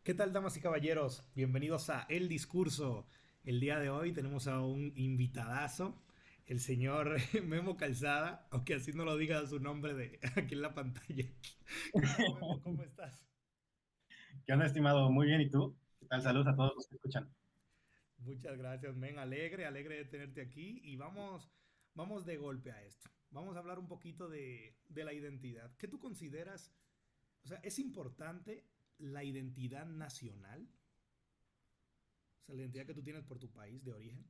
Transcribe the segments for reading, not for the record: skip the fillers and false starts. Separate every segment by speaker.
Speaker 1: ¿Qué tal, damas y caballeros? Bienvenidos a El Discurso. El día de hoy tenemos a un invitadazo, el señor Memo Calzada, aunque así no lo diga su nombre de aquí en la pantalla. ¿Qué tal, Memo? ¿Cómo estás?
Speaker 2: ¿Qué onda, estimado? Muy bien, ¿y tú? ¿Qué tal? Saludos a todos los que escuchan.
Speaker 1: Muchas gracias, men. Alegre, alegre de tenerte aquí y vamos de golpe a esto. Vamos a hablar un poquito de la identidad. ¿Qué tú consideras? O sea, ¿es importante la identidad nacional? O sea, la identidad que tú tienes por tu país de origen.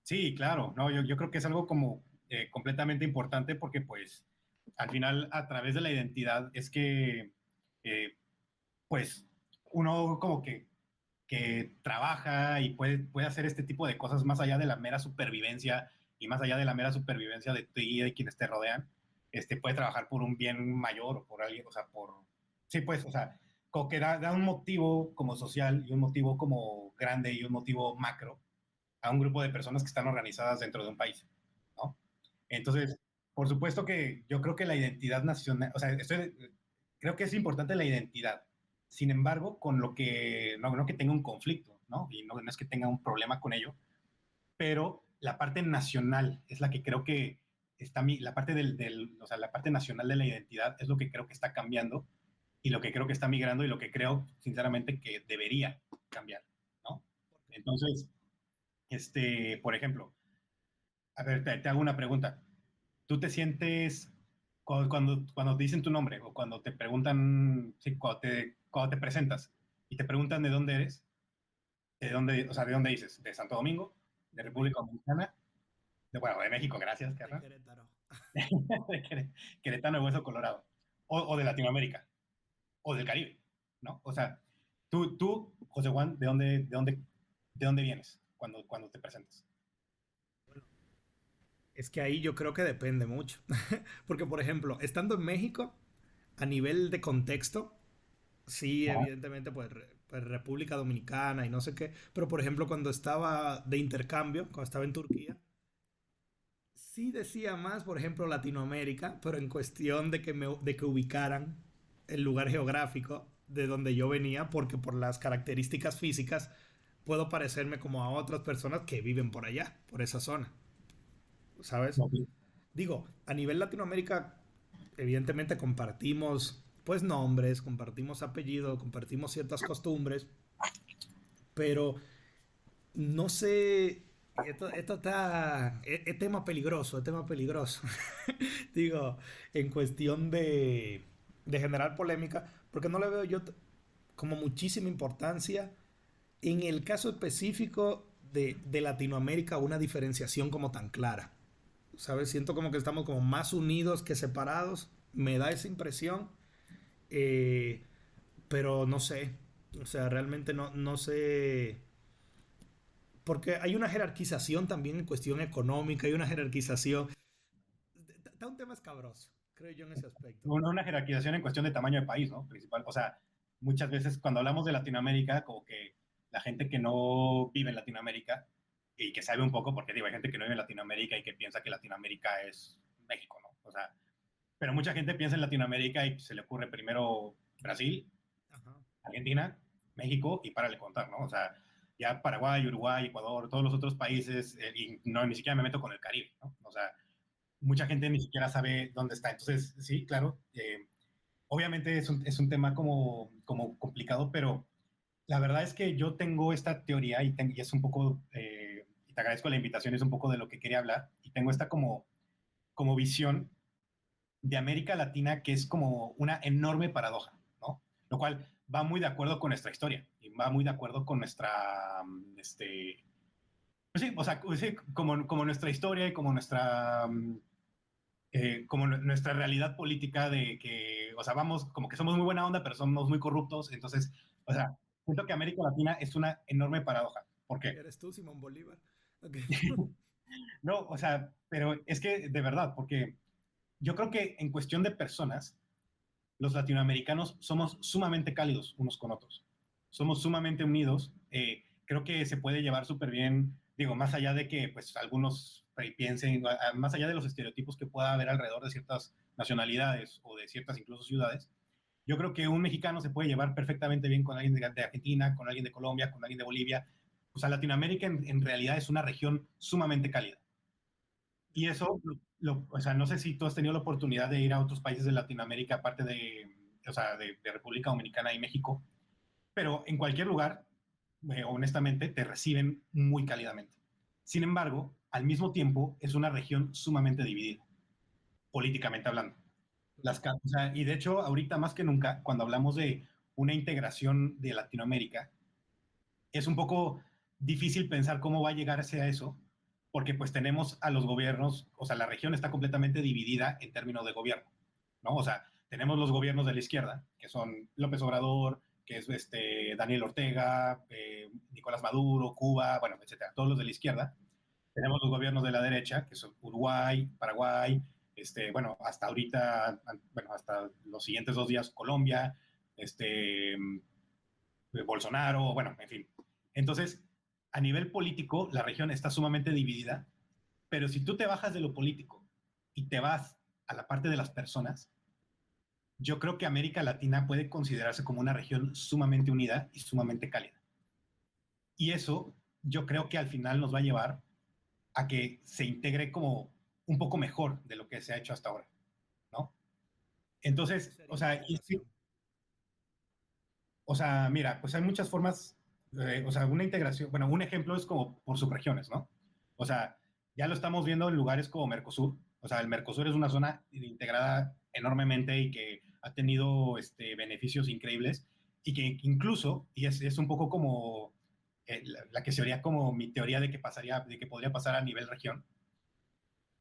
Speaker 2: Sí, claro, no, yo creo que es algo como completamente importante porque pues al final a través de la identidad es que eh, pues uno como que trabaja y puede hacer este tipo de cosas más allá de la mera supervivencia y más allá de la mera supervivencia de ti y de quienes te rodean, puede trabajar por un bien mayor o por alguien, o sea, sí, pues, o sea, como que da un motivo como social y un motivo como grande y un motivo macro a un grupo de personas que están organizadas dentro de un país, ¿no? Entonces, por supuesto que yo creo que la identidad nacional, o sea, creo que es importante la identidad. Sin embargo, con lo que, no que tenga un conflicto, ¿no? Y no es que tenga un problema con ello, pero la parte nacional es la que creo que la parte o sea, la parte nacional de la identidad es lo que creo que está cambiando y lo que creo que está migrando y lo que creo, sinceramente, que debería cambiar, ¿no?
Speaker 1: ¿Por qué?
Speaker 2: Entonces, por ejemplo, a ver, te hago una pregunta. ¿Tú te sientes, cuando te dicen tu nombre o cuando te preguntan, sí, cuando te presentas y te preguntan de dónde eres, o sea, de dónde dices? ¿De Santo Domingo? ¿De
Speaker 1: De
Speaker 2: República
Speaker 1: México,
Speaker 2: Dominicana? Bueno, de México, gracias,
Speaker 1: de
Speaker 2: carnal.
Speaker 1: Querétaro.
Speaker 2: De Querétaro, Hueso Colorado. O de Latinoamérica, o del Caribe, ¿no? O sea, José Juan, ¿de dónde vienes cuando te presentas?
Speaker 1: Bueno, es que ahí yo creo que depende mucho. Porque, por ejemplo, estando en México, a nivel de contexto, sí,
Speaker 2: Ajá.
Speaker 1: evidentemente, pues República Dominicana y no sé qué. Pero, por ejemplo, cuando estaba de intercambio, cuando estaba en Turquía, sí decía más, por ejemplo, Latinoamérica, pero en cuestión de que ubicaran el lugar geográfico de donde yo venía, porque por las características físicas puedo parecerme como a otras personas que viven por allá, por esa zona, ¿sabes?
Speaker 2: Ok.
Speaker 1: Digo, a nivel Latinoamérica, evidentemente compartimos pues nombres, compartimos apellidos, compartimos ciertas costumbres, pero no sé, esto está, es tema peligroso, es tema peligroso. Digo, en cuestión de generar polémica, porque no le veo yo como muchísima importancia en el caso específico de Latinoamérica una diferenciación como tan clara. ¿Sabes? Siento como que estamos como más unidos que separados. Me da esa impresión. eh, pero no sé. O sea, realmente no sé. Porque hay una jerarquización también en cuestión económica, hay una jerarquización. Está un tema escabroso, creo yo, en ese aspecto.
Speaker 2: Una jerarquización en cuestión de tamaño de país, ¿no? Principal. O sea, muchas veces cuando hablamos de Latinoamérica, como que la gente que no vive en Latinoamérica y que sabe un poco, porque digo, hay gente que no vive en Latinoamérica y que piensa que Latinoamérica es México, ¿no? O sea, pero mucha gente piensa en Latinoamérica y se le ocurre primero Brasil,
Speaker 1: Ajá.
Speaker 2: Argentina, México y para le contar, ¿no? O sea, ya Paraguay, Uruguay, Ecuador, todos los otros países, y no, ni siquiera me meto con el Caribe, ¿no? O sea, mucha gente ni siquiera sabe dónde está. Entonces, sí, claro, obviamente es un tema como complicado, pero la verdad es que yo tengo esta teoría y es un poco, y te agradezco la invitación, es un poco de lo que quería hablar, y tengo esta como visión de América Latina que es como una enorme paradoja, ¿no? Lo cual va muy de acuerdo con nuestra historia y va muy de acuerdo con nuestra, pues sí, o sea, sí, como nuestra historia y como nuestra realidad política de que, o sea, vamos, como que somos muy buena onda, pero somos muy corruptos. Entonces, o sea, siento que América Latina es una enorme paradoja. ¿Por qué?
Speaker 1: ¿Eres tú, Simón Bolívar? Ok.
Speaker 2: No, o sea, pero es que de verdad, porque yo creo que en cuestión de personas, los latinoamericanos somos sumamente cálidos unos con otros. Somos sumamente unidos. Creo que se puede llevar súper bien, digo, más allá de que pues algunos piensen, más allá de los estereotipos que pueda haber alrededor de ciertas nacionalidades o de ciertas incluso ciudades, Yo creo que un mexicano se puede llevar perfectamente bien con alguien de Argentina, con alguien de Colombia, con alguien de Bolivia. O sea, Latinoamérica en realidad es una región sumamente cálida. Y eso, o sea, no sé si tú has tenido la oportunidad de ir a otros países de Latinoamérica, aparte de, o sea, de República Dominicana y México, pero en cualquier lugar, honestamente, te reciben muy cálidamente. Sin embargo, al mismo tiempo, es una región sumamente dividida, políticamente hablando. O sea, y de hecho, ahorita más que nunca, cuando hablamos de una integración de Latinoamérica, es un poco difícil pensar cómo va a llegarse a eso, porque pues tenemos a los gobiernos, o sea, la región está completamente dividida en términos de gobierno, ¿no? O sea, tenemos los gobiernos de la izquierda, que son López Obrador, que es Daniel Ortega, Nicolás Maduro, Cuba, bueno, etcétera, todos los de la izquierda. Tenemos los gobiernos de la derecha, que son Uruguay, Paraguay, bueno, hasta ahorita, bueno, hasta los siguientes 2 días, Colombia, Bolsonaro, bueno, en fin. Entonces, a nivel político, la región está sumamente dividida, pero si tú te bajas de lo político y te vas a la parte de las personas, yo creo que América Latina puede considerarse como una región sumamente unida y sumamente cálida. Y eso yo creo que al final nos va a llevar a que se integre como un poco mejor de lo que se ha hecho hasta ahora, ¿no? Entonces, o sea, mira, pues hay muchas formas, o sea, una integración, bueno, un ejemplo es como por subregiones, ¿no? O sea, ya lo estamos viendo en lugares como Mercosur, o sea, el Mercosur es una zona integrada enormemente y que ha tenido beneficios increíbles y que incluso, y es un poco como la que sería como mi teoría de que pasaría, de que podría pasar a nivel región,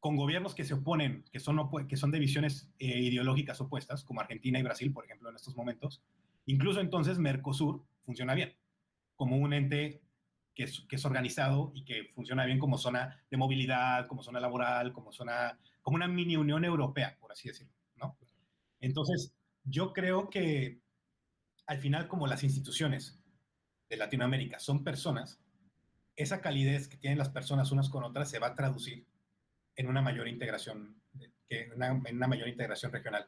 Speaker 2: con gobiernos que se oponen, que son de visiones ideológicas opuestas, como Argentina y Brasil, por ejemplo, en estos momentos, incluso entonces Mercosur funciona bien, como un ente que es organizado y que funciona bien como zona de movilidad, como zona laboral, como una mini Unión Europea, por así decirlo, ¿no? Entonces, yo creo que al final, como las instituciones de Latinoamérica son personas, esa calidez que tienen las personas unas con otras se va a traducir en una mayor integración, en una mayor integración regional.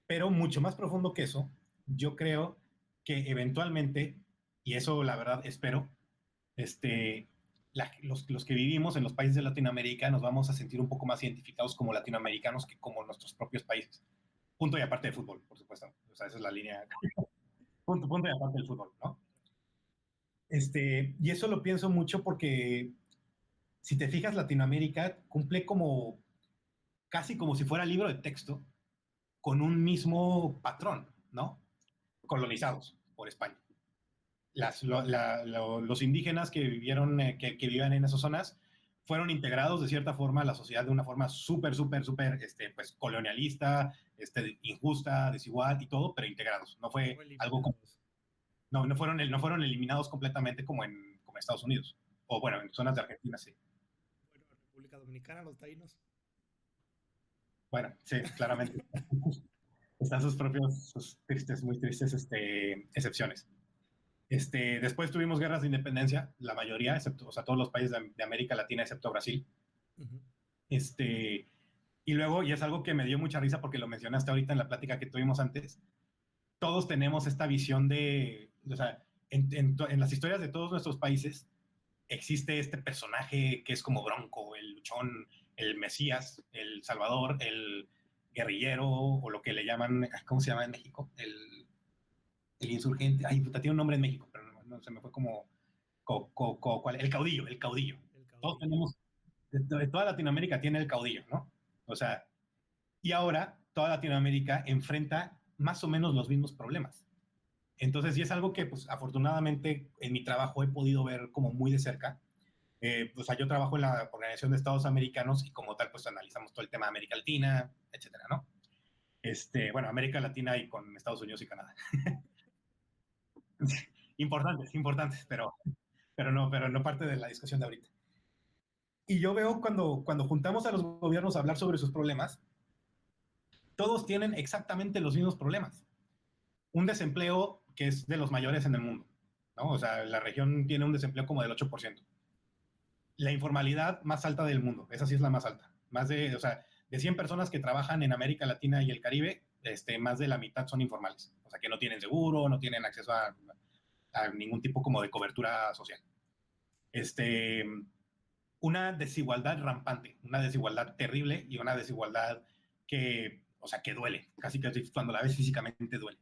Speaker 2: Pero mucho más profundo que eso, yo creo que eventualmente, y eso la verdad espero, los que vivimos en los países de Latinoamérica nos vamos a sentir un poco más identificados como latinoamericanos que como nuestros propios países. Punto y aparte de fútbol, por supuesto. O sea, esa es la línea. Punto y aparte del fútbol, ¿no? Y eso lo pienso mucho porque si te fijas, Latinoamérica cumple como casi como si fuera libro de texto con un mismo patrón, ¿no? Colonizados por España. Los indígenas que vivieron, que vivían en esas zonas, fueron integrados de cierta forma a la sociedad de una forma súper, súper, súper, pues, colonialista, injusta, desigual y todo, pero integrados. No fue algo como, no fueron eliminados completamente como Estados Unidos, o bueno, en zonas de Argentina, sí.
Speaker 1: Bueno, República Dominicana, los taínos.
Speaker 2: Bueno, sí, claramente. Están sus tristes, muy tristes excepciones. Después tuvimos guerras de independencia, la mayoría, excepto, o sea, todos los países de América Latina, excepto Brasil. Uh-huh. Y luego, y es algo que me dio mucha risa porque lo mencionaste ahorita en la plática que tuvimos antes, todos tenemos esta visión de, o sea, en las historias de todos nuestros países existe este personaje que es como Bronco, el luchón, el Mesías, el Salvador, el guerrillero, o lo que le llaman, ¿cómo se llama en México? El insurgente, ay, puta, tiene un nombre en México, pero no se me fue como, ¿cuál? El caudillo, el caudillo. Todos tenemos, de toda Latinoamérica tiene el caudillo, ¿no? O sea, y ahora toda Latinoamérica enfrenta más o menos los mismos problemas. Entonces, y es algo que, pues, afortunadamente en mi trabajo he podido ver como muy de cerca. O sea, yo trabajo en la Organización de Estados Americanos y como tal, pues, analizamos todo el tema de América Latina, etcétera, ¿no? Bueno, América Latina y con Estados Unidos y Canadá. importantes, pero no parte de la discusión de ahorita. Y yo veo cuando juntamos a los gobiernos a hablar sobre sus problemas, todos tienen exactamente los mismos problemas. Un desempleo que es de los mayores en el mundo, ¿no? O sea, la región tiene un desempleo como del 8%. La informalidad más alta del mundo, esa sí es la más alta. O sea, de 100 personas que trabajan en América Latina y el Caribe, más de la mitad son informales, o sea, que no tienen seguro, no tienen acceso a ningún tipo como de cobertura social. Este, una desigualdad rampante, una desigualdad terrible y una desigualdad que, o sea, que duele, casi que cuando la ves físicamente duele.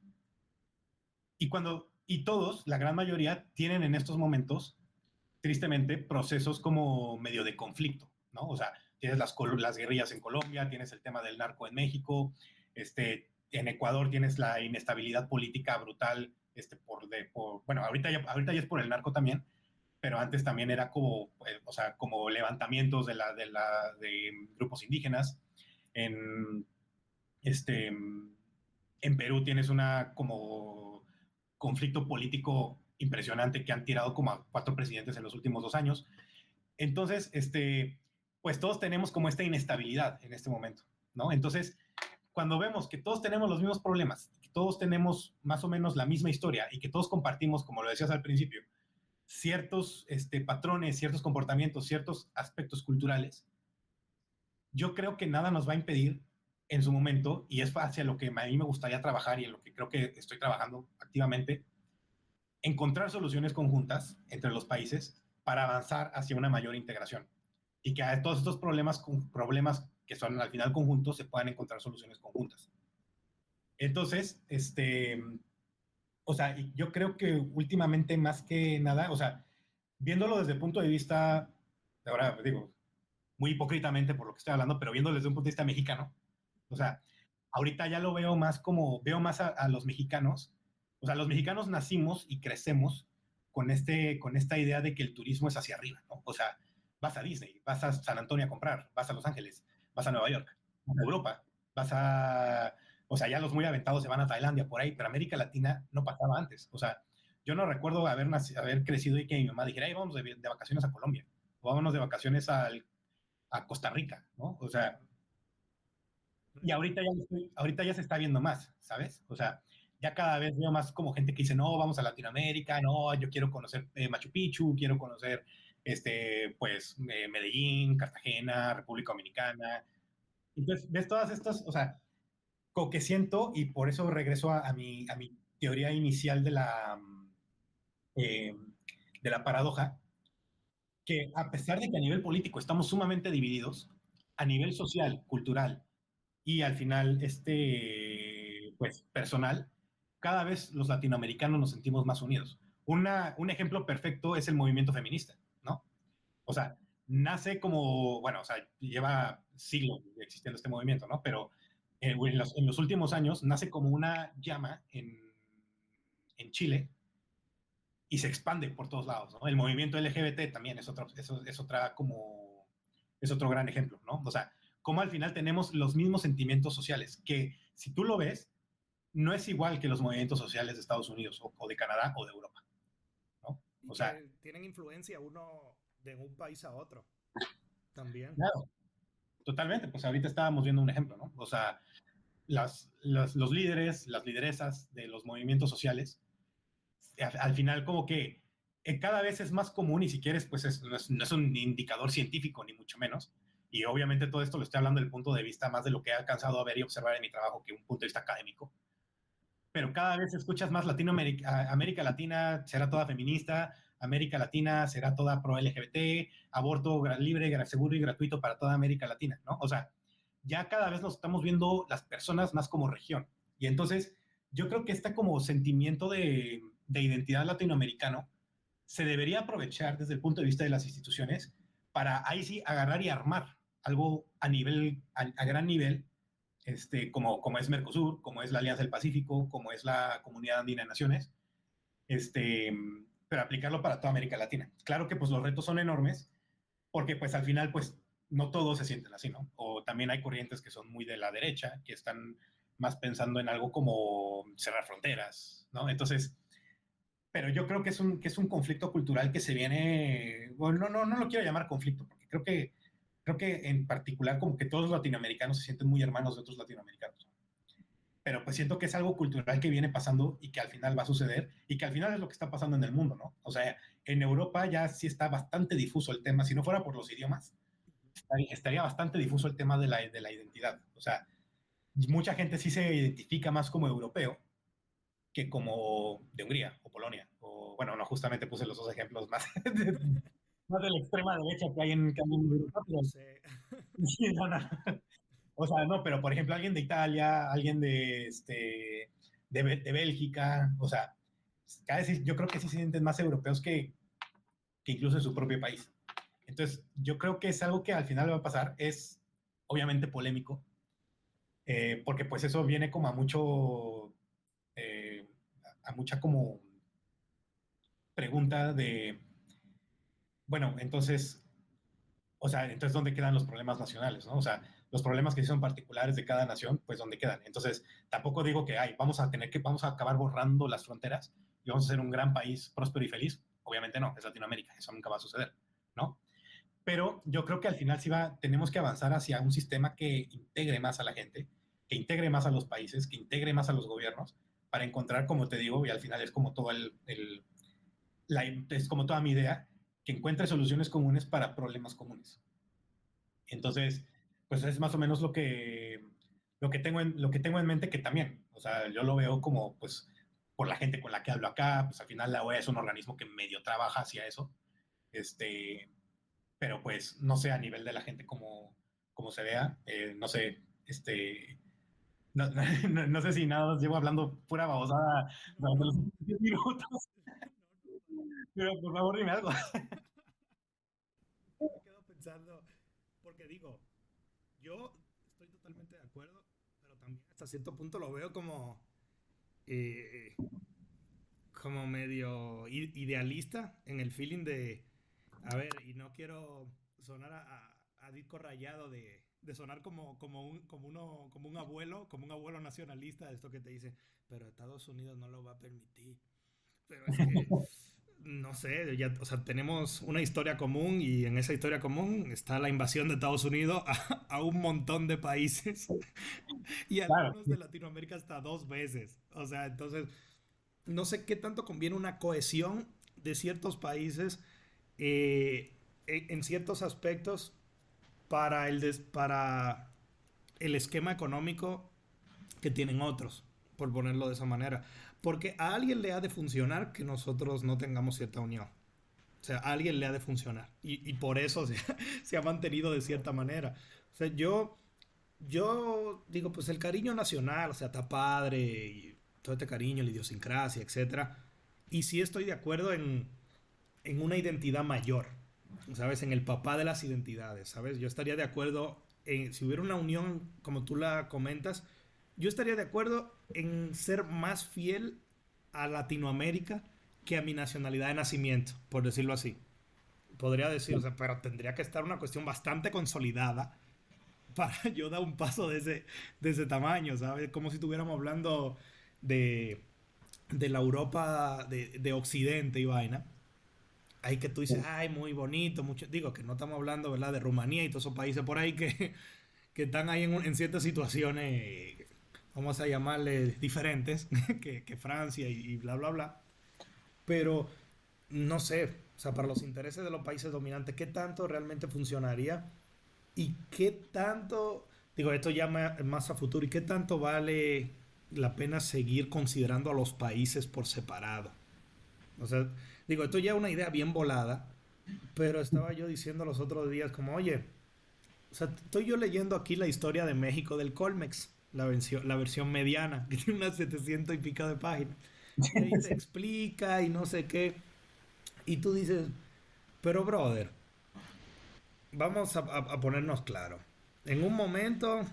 Speaker 2: Y todos, la gran mayoría, tienen en estos momentos, tristemente, procesos como medio de conflicto, ¿no? O sea, tienes las guerrillas en Colombia, tienes el tema del narco en México, en Ecuador tienes la inestabilidad política brutal, bueno, ahorita ya es por el narco también, pero antes también era como, o sea, como levantamientos de grupos indígenas. En, este, en Perú tienes una como conflicto político impresionante que han tirado como a 4 presidentes en los últimos 2 años. Entonces, pues todos tenemos como esta inestabilidad en este momento, ¿no? Entonces, cuando vemos que todos tenemos los mismos problemas, que todos tenemos más o menos la misma historia y que todos compartimos, como lo decías al principio, ciertos patrones, ciertos comportamientos, ciertos aspectos culturales, yo creo que nada nos va a impedir en su momento, y es hacia lo que a mí me gustaría trabajar y en lo que creo que estoy trabajando activamente, encontrar soluciones conjuntas entre los países para avanzar hacia una mayor integración y que a todos estos problemas que son al final conjuntos se puedan encontrar soluciones conjuntas. Entonces, o sea, yo creo que últimamente más que nada, o sea, viéndolo desde el punto de vista, ahora digo, muy hipócritamente por lo que estoy hablando, pero viéndolo desde un punto de vista mexicano, o sea, ahorita ya lo veo más como, veo más a los mexicanos, o sea, los mexicanos nacimos y crecemos con esta idea de que el turismo es hacia arriba, ¿no? O sea, vas a Disney, vas a San Antonio a comprar, vas a Los Ángeles, vas a Nueva York, vas a Europa, vas a, o sea, ya los muy aventados se van a Tailandia por ahí, pero América Latina no pasaba antes, o sea, yo no recuerdo haber crecido y que mi mamá dijera, hey, vamos de vacaciones a Colombia, o vámonos de vacaciones a Costa Rica, ¿no? O sea, y ahorita ya se está viendo más, ¿sabes? O sea, ya cada vez veo más como gente que dice, no, vamos a Latinoamérica, no, yo quiero conocer Machu Picchu, quiero conocer, pues, Medellín, Cartagena, República Dominicana. Entonces, ves todas estas, o sea, como que siento, y por eso regreso a mi teoría inicial eh, de la paradoja, que a pesar de que a nivel político estamos sumamente divididos, a nivel social, cultural y al final, pues personal, cada vez los latinoamericanos nos sentimos más unidos. Un ejemplo perfecto es el movimiento feminista, ¿no? O sea, nace como, bueno, o sea, lleva siglos existiendo este movimiento, ¿no? Pero en los últimos años nace como una llama en Chile y se expande por todos lados, ¿no? El movimiento LGBT también es otro gran ejemplo, ¿no? O sea, cómo al final tenemos los mismos sentimientos sociales, que si tú lo ves, no es igual que los movimientos sociales de Estados Unidos o de Canadá o de Europa, ¿no?
Speaker 1: Y
Speaker 2: O sea,
Speaker 1: que tienen influencia uno de un país a otro también.
Speaker 2: claro, totalmente, pues ahorita estábamos viendo un ejemplo, ¿no? O sea, los líderes, las lideresas de los movimientos sociales, al final como que cada vez es más común y si quieres, pues no es un indicador científico ni mucho menos. Y obviamente todo esto lo estoy hablando del punto de vista más de lo que he alcanzado a ver y observar en mi trabajo que un punto de vista académico. Pero cada vez escuchas más Latinoamérica, América Latina será toda feminista, América Latina será toda pro LGBT, aborto libre, seguro y gratuito para toda América Latina, ¿no? O sea, ya cada vez nos estamos viendo las personas más como región. Y entonces yo creo que este como sentimiento de identidad latinoamericano se debería aprovechar desde el punto de vista de las instituciones para ahí sí agarrar y armar algo a gran nivel, como es Mercosur, como es la Alianza del Pacífico, como es la Comunidad Andina de Naciones, pero aplicarlo para toda América Latina. Claro que pues los retos son enormes, porque pues al final pues no todos se sienten así, ¿no? O también hay corrientes que son muy de la derecha, que están más pensando en algo como cerrar fronteras, ¿no? Entonces, pero yo creo que es un conflicto cultural que se viene, bueno, no lo quiero llamar conflicto, porque creo que en particular como que todos los latinoamericanos se sienten muy hermanos de otros latinoamericanos. Pero pues siento que es algo cultural que viene pasando y que al final va a suceder y que al final es lo que está pasando en el mundo, ¿no? O sea, en Europa ya sí está bastante difuso el tema, si no fuera por los idiomas, estaría bastante difuso el tema de la identidad. O sea, mucha gente sí se identifica más como europeo que como de Hungría o Polonia. O, bueno, no, justamente puse los dos ejemplos más, más de la extrema derecha que hay en
Speaker 1: No,
Speaker 2: Europa,
Speaker 1: no
Speaker 2: pero
Speaker 1: sé.
Speaker 2: sí, no, no. O sea, no, pero por ejemplo, alguien de Italia, alguien de, de Bélgica, o sea, cada vez yo creo que sí se sienten más europeos que incluso en su propio país. Entonces, yo creo que es algo que al final va a pasar, es obviamente polémico, porque pues eso viene como eh, a mucha como pregunta de, bueno, entonces, o sea, entonces, ¿dónde quedan los problemas nacionales, no? O sea, los problemas que son particulares de cada nación, pues, ¿dónde quedan? Entonces, tampoco digo que, ay, vamos a acabar borrando las fronteras y vamos a ser un gran país próspero y feliz. Obviamente no, es Latinoamérica, eso nunca va a suceder, ¿no? Pero yo creo que al final tenemos que avanzar hacia un sistema que integre más a la gente, que integre más a los países, que integre más a los gobiernos, para encontrar, como te digo, y al final es como todo es como toda mi idea, que encuentre soluciones comunes para problemas comunes. Entonces, pues es más o menos lo que tengo en mente que también, o sea, yo lo veo como, pues, por la gente con la que hablo acá, pues al final la OEA es un organismo que medio trabaja hacia eso, este, pero pues no sé a nivel de la gente como se vea, no sé, no, no sé si nada más llevo hablando pura babosada
Speaker 1: No,
Speaker 2: durante los
Speaker 1: no.
Speaker 2: 10 minutos,
Speaker 1: No, para nada.
Speaker 2: pero por favor dime algo.
Speaker 1: Que me quedo pensando, porque digo, yo estoy totalmente de acuerdo, pero también hasta cierto punto lo veo eh, como medio idealista en el feeling de, a ver, y no quiero sonar a disco rayado de sonar como un abuelo nacionalista, de esto que te dice, pero Estados Unidos no lo va a permitir. Pero es que, no sé, ya, o sea, tenemos una historia común y en esa historia común está la invasión de Estados Unidos a un montón de países y
Speaker 2: Claro,
Speaker 1: algunos de Latinoamérica hasta dos veces. O sea, entonces, no sé qué tanto conviene una cohesión de ciertos países en ciertos aspectos para el esquema económico que tienen otros, por ponerlo de esa manera. Porque a alguien le ha de funcionar que nosotros no tengamos cierta unión. O sea, a alguien le ha de funcionar. Y por eso se ha mantenido de cierta manera. O sea, yo digo, pues el cariño nacional, o sea, está padre, y todo este cariño, la idiosincrasia, etcétera. Y sí estoy de acuerdo en una identidad mayor, ¿sabes? En el papá de las identidades, ¿sabes? Yo estaría de acuerdo en, si hubiera una unión como tú la comentas, yo estaría de acuerdo en ser más fiel a Latinoamérica que a mi nacionalidad de nacimiento, por decirlo así. Podría decir, o sea, pero tendría que estar una cuestión bastante consolidada para yo dar un paso de ese tamaño, ¿sabes? Como si estuviéramos hablando de, de la Europa de Occidente y vaina. Ahí que tú dices, ay, muy bonito, mucho. Digo que no estamos hablando, ¿verdad?, de Rumanía y todos esos países por ahí que están ahí en ciertas situaciones, vamos a llamarle diferentes, que Francia y bla, bla, bla. Pero no sé, o sea, para los intereses de los países dominantes, ¿qué tanto realmente funcionaría? ¿Y qué tanto, digo, esto ya más a futuro, y qué tanto vale la pena seguir considerando a los países por separado? O sea, digo, esto ya es una idea bien volada, pero estaba yo diciendo los otros días como, oye, o sea, estoy yo leyendo aquí la historia de México del Colmex, la versión mediana, que tiene unas 700 y pico de páginas. Y ahí te explica y no sé qué. Y tú dices, pero brother, vamos a ponernos claros. En un momento,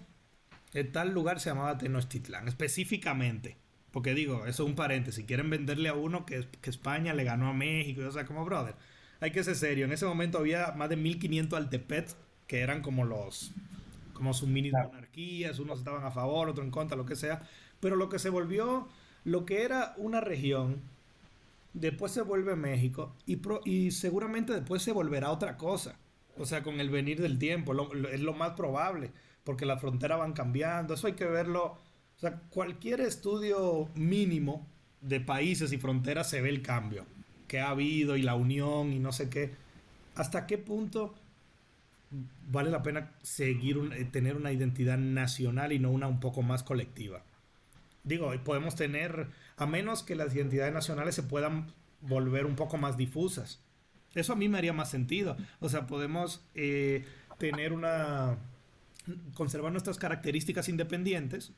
Speaker 1: tal lugar se llamaba Tenochtitlán, específicamente. Porque digo, eso es un paréntesis. Quieren venderle a uno que España le ganó a México. O sea, como brother, hay que ser serio. En ese momento había más de 1500 altepets, que eran como sus mini
Speaker 2: claro,
Speaker 1: monarquías. Unos estaban a favor, otros en contra, lo que sea. Pero lo que se volvió, lo que era una región, después se vuelve México y seguramente después se volverá otra cosa. O sea, con el venir del tiempo, es lo más probable, porque las fronteras van cambiando, eso hay que verlo. O sea, cualquier estudio mínimo de países y fronteras se ve el cambio que ha habido y la unión y no sé qué. ¿Hasta qué punto? vale la pena tener una identidad nacional y no una un poco más colectiva. Digo, podemos tener, a menos que las identidades nacionales se puedan volver un poco más difusas. Eso a mí me haría más sentido. O sea, podemos tener una, conservar nuestras características independientes,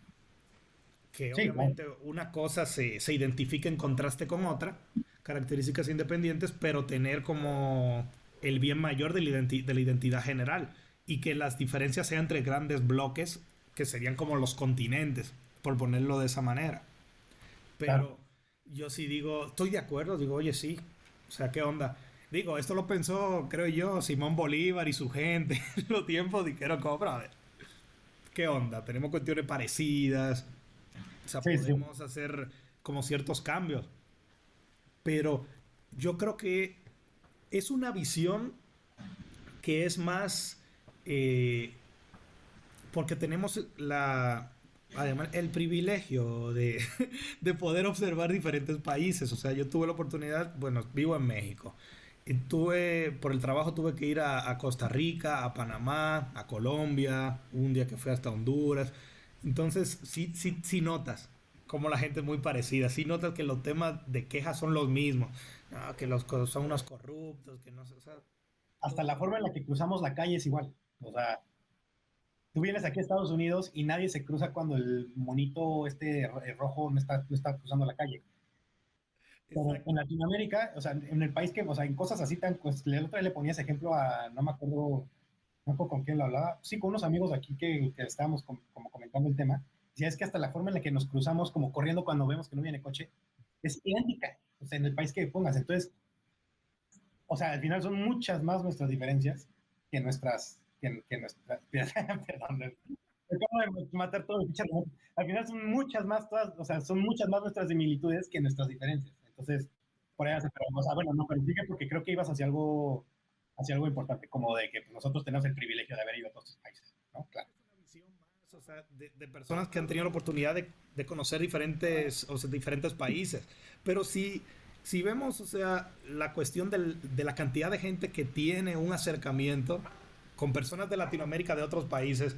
Speaker 1: que
Speaker 2: Sí, claro.
Speaker 1: obviamente una cosa se identifique en contraste con otra, características independientes, pero tener como el bien mayor de de la identidad general y que las diferencias sean entre grandes bloques que serían como los continentes, por ponerlo de esa manera.
Speaker 2: Claro.
Speaker 1: Pero yo sí digo, estoy de acuerdo, digo, oye, sí, o sea, ¿qué onda? Digo, esto lo pensó, creo yo, Simón Bolívar y su gente en los tiempos dijeron, como, brother, ¿qué onda? Tenemos cuestiones parecidas, o sea,
Speaker 2: Sí, sí, sí.
Speaker 1: podemos hacer como ciertos cambios, pero yo creo que es una visión que es más eh, porque tenemos además el privilegio de poder observar diferentes países. O sea, yo tuve la oportunidad, bueno, vivo en México. Y por el trabajo tuve que ir a Costa Rica, a Panamá, a Colombia, un día que fui hasta Honduras. Entonces, sí notas como la gente es muy parecida. Sí notas que los temas de quejas son los mismos. No, que son unos corruptos, que no sé, o sea,
Speaker 2: Hasta
Speaker 1: todo.
Speaker 2: la forma en la que cruzamos la calle es igual. O sea, tú vienes aquí a Estados Unidos y nadie se cruza cuando el monito rojo no está cruzando la calle. Pero en
Speaker 1: Exacto.
Speaker 2: Latinoamérica, o sea, en el país que, o sea, en cosas así tan, pues, el otro día le ponía ese ejemplo a, no me acuerdo con quién lo hablaba, sí, con unos amigos aquí que estábamos como comentando el tema, decía, es que hasta la forma en la que nos cruzamos, como corriendo cuando vemos que no viene coche, es idéntica, o sea, en el país que pongas. Entonces, o sea, al final son muchas más nuestras diferencias que nuestras, perdón, me acabo de matar todo el pinche argumento. Al final son muchas más, todas, o sea, son muchas más nuestras similitudes que nuestras diferencias. Entonces, por ahí hace, pero, o sea, bueno, no, pero sigue porque creo que ibas hacia algo importante, como de que pues, nosotros tenemos el privilegio de haber ido a todos estos países, ¿no? Claro.
Speaker 1: Es una visión más, o sea, de personas que han tenido la oportunidad de conocer diferentes, o sea, diferentes países. Pero si vemos, o sea, la cuestión de la cantidad de gente que tiene un acercamiento con personas de Latinoamérica de otros países,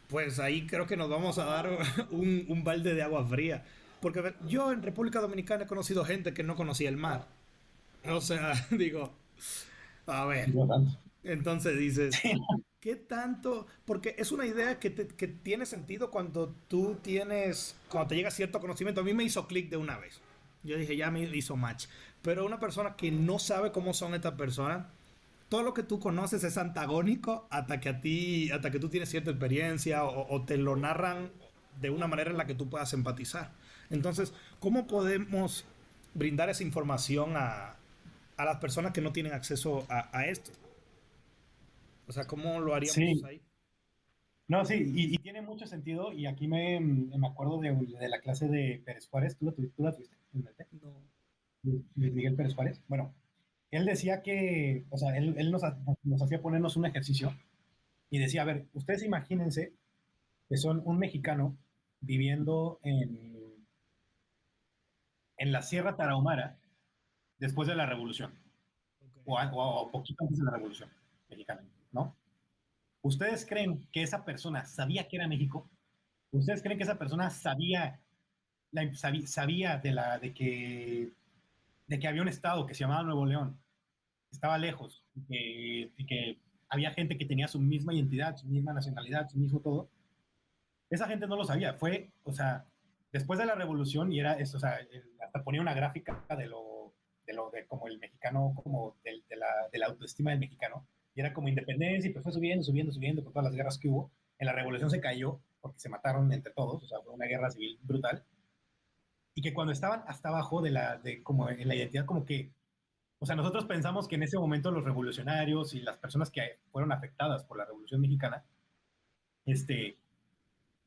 Speaker 1: pues ahí creo que nos vamos a dar un balde de agua fría. Porque a ver, yo en República Dominicana he conocido gente que no conocía el mar. O sea, digo, a ver,
Speaker 2: No tanto.
Speaker 1: entonces dices, ¿qué tanto? Porque es una idea que tiene sentido cuando te llega cierto conocimiento. A mí me hizo clic de una vez. Yo dije, ya me hizo match. Pero una persona que no sabe cómo son estas personas, todo lo que tú conoces es antagónico hasta que tú tienes cierta experiencia o te lo narran de una manera en la que tú puedas empatizar. Entonces, ¿cómo podemos brindar esa información a las personas que no tienen acceso a esto? O sea, ¿cómo lo haríamos
Speaker 2: Sí,
Speaker 1: ahí?
Speaker 2: no, sí, y tiene mucho sentido, y aquí me acuerdo de la clase de Pérez Juárez, tú la tuviste en el TEC?
Speaker 1: No.
Speaker 2: Luis Miguel Pérez Juárez. Bueno, él decía que, o sea, él nos hacía ponernos un ejercicio y decía, a ver, ustedes imagínense que son un mexicano viviendo en la Sierra Tarahumara después de la Revolución,
Speaker 1: Ok.
Speaker 2: o poquito antes de la Revolución Mexicana, ¿no? ¿Ustedes creen que esa persona sabía que era México? ¿Ustedes creen que esa persona sabía de que había un estado que se llamaba Nuevo León, que estaba lejos, y que había gente que tenía su misma identidad, su misma nacionalidad, su mismo todo? Esa gente no lo sabía. Fue, o sea, después de la revolución, y era eso, o sea, hasta ponía una gráfica de como el mexicano, como de la autoestima del mexicano, y era como independencia, y pues fue subiendo, subiendo, subiendo con todas las guerras que hubo. En la revolución se cayó porque se mataron entre todos, o sea, fue una guerra civil brutal, y que cuando estaban hasta abajo como en la identidad, como que, o sea, nosotros pensamos que en ese momento los revolucionarios y las personas que fueron afectadas por la revolución mexicana, este,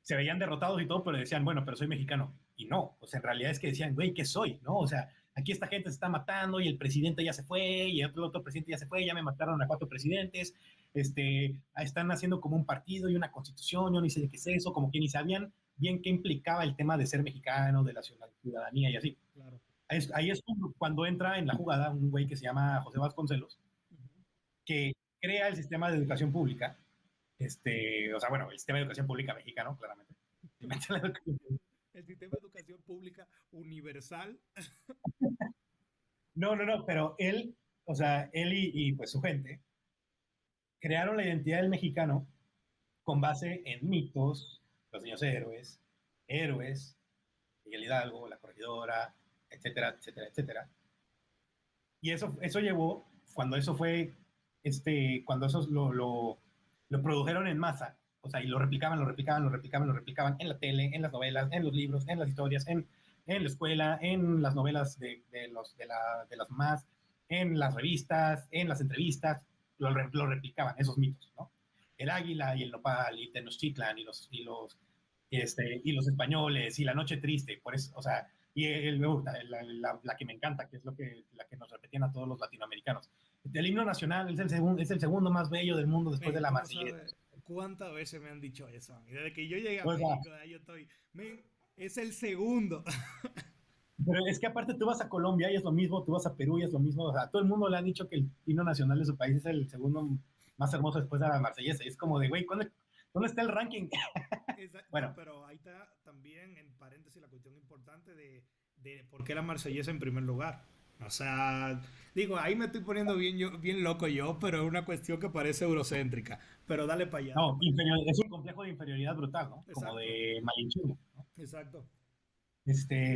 Speaker 2: se veían derrotados y todo, pero decían, bueno, pero soy mexicano. Y no, o sea, en realidad es que decían, güey, ¿qué soy? ¿No? O sea, aquí esta gente se está matando y el presidente ya se fue y el otro presidente ya se fue, ya me mataron a 4 presidentes, están haciendo como un partido y una constitución, yo ni sé qué es eso, como que ni sabían bien qué implicaba el tema de ser mexicano, de la ciudadanía y así.
Speaker 1: Claro.
Speaker 2: Ahí es cuando entra en la jugada un güey que se llama José Vasconcelos,
Speaker 1: Ujú.
Speaker 2: que crea el sistema de educación pública, o sea, bueno, el sistema de educación pública mexicano, claramente.
Speaker 1: El sistema de educación pública universal.
Speaker 2: No, no, no, pero él, o sea, él y pues su gente crearon la identidad del mexicano con base en mitos, los niños héroes, Miguel Hidalgo, la corregidora, etcétera, etcétera, etcétera. Y eso llevó, cuando eso fue, cuando eso lo produjeron en masa, o sea, y lo replicaban, lo replicaban, lo replicaban, lo replicaban en la tele, en las novelas, en los libros, en las historias, en la escuela, en las novelas de las más, en las revistas, en las entrevistas, lo replicaban, esos mitos, ¿no? El águila y el nopal y Tenochtitlan y los españoles y la noche triste, por eso, o sea, la que me encanta, que es la que nos repetían a todos los latinoamericanos. El himno nacional es el segundo más bello del mundo después de
Speaker 1: Men,
Speaker 2: la
Speaker 1: tú no
Speaker 2: Marsellesa.
Speaker 1: sabes cuántas veces me han dicho eso. Y desde que yo llegué a
Speaker 2: O sea,
Speaker 1: México, ahí yo estoy. Men, es el segundo.
Speaker 2: pero es que aparte tú vas a Colombia y es lo mismo, tú vas a Perú y es lo mismo. O sea, a todo el mundo le han dicho que el himno nacional de su país es el segundo más hermoso después de la Marsellesa. Y es como de, güey, ¿dónde está el ranking?
Speaker 1: No,
Speaker 2: Bueno,
Speaker 1: pero ahí está también, en paréntesis, la cuestión importante de por qué la Marsellesa en primer lugar. O sea, digo, ahí me estoy poniendo bien loco yo, pero es una cuestión que parece eurocéntrica. Pero dale para allá, dale
Speaker 2: no,
Speaker 1: para allá.
Speaker 2: es un complejo de inferioridad brutal, ¿no? Como
Speaker 1: Exacto,
Speaker 2: de Malinchismo, ¿no?
Speaker 1: exacto.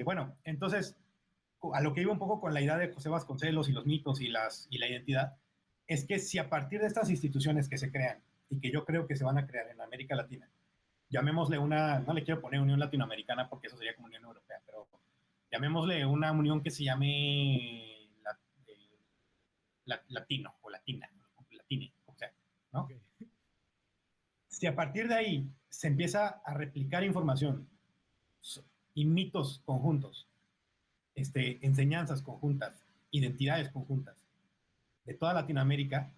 Speaker 2: Bueno, entonces, a lo que iba un poco con la idea de José Vasconcelos y los mitos y la identidad, es que si a partir de estas instituciones que se crean y que yo creo que se van a crear en América Latina, llamémosle no le quiero poner Unión Latinoamericana porque eso sería como Unión Europea, pero llamémosle una unión que se llame latino o latina, latine, o sea, ¿no?
Speaker 1: Okay.
Speaker 2: Si a partir de ahí se empieza a replicar información y mitos conjuntos, enseñanzas conjuntas, identidades conjuntas de toda Latinoamérica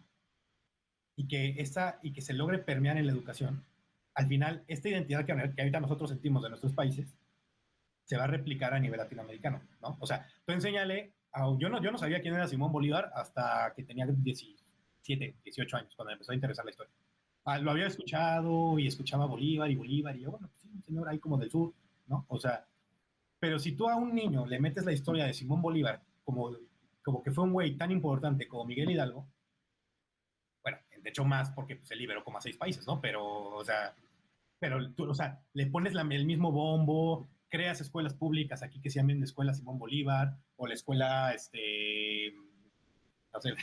Speaker 2: y que se logre permear en la educación, al final esta identidad que ahorita nosotros sentimos de nuestros países se va a replicar a nivel latinoamericano, ¿no? O sea, tú enséñale, yo no sabía quién era Simón Bolívar hasta que tenía 17, 18 años, cuando me empezó a interesar la historia. Lo había escuchado y escuchaba Bolívar y yo, bueno, pues sí, un señor ahí como del sur, ¿no? O sea, pero si tú a un niño le metes la historia de Simón Bolívar como que fue un güey tan importante como Miguel Hidalgo, bueno, de hecho más porque pues, se liberó como a 6 países, ¿no? Pero, o sea, tú, o sea, le pones el mismo bombo, creas escuelas públicas aquí que se llamen Escuela Simón Bolívar o la escuela, no sé,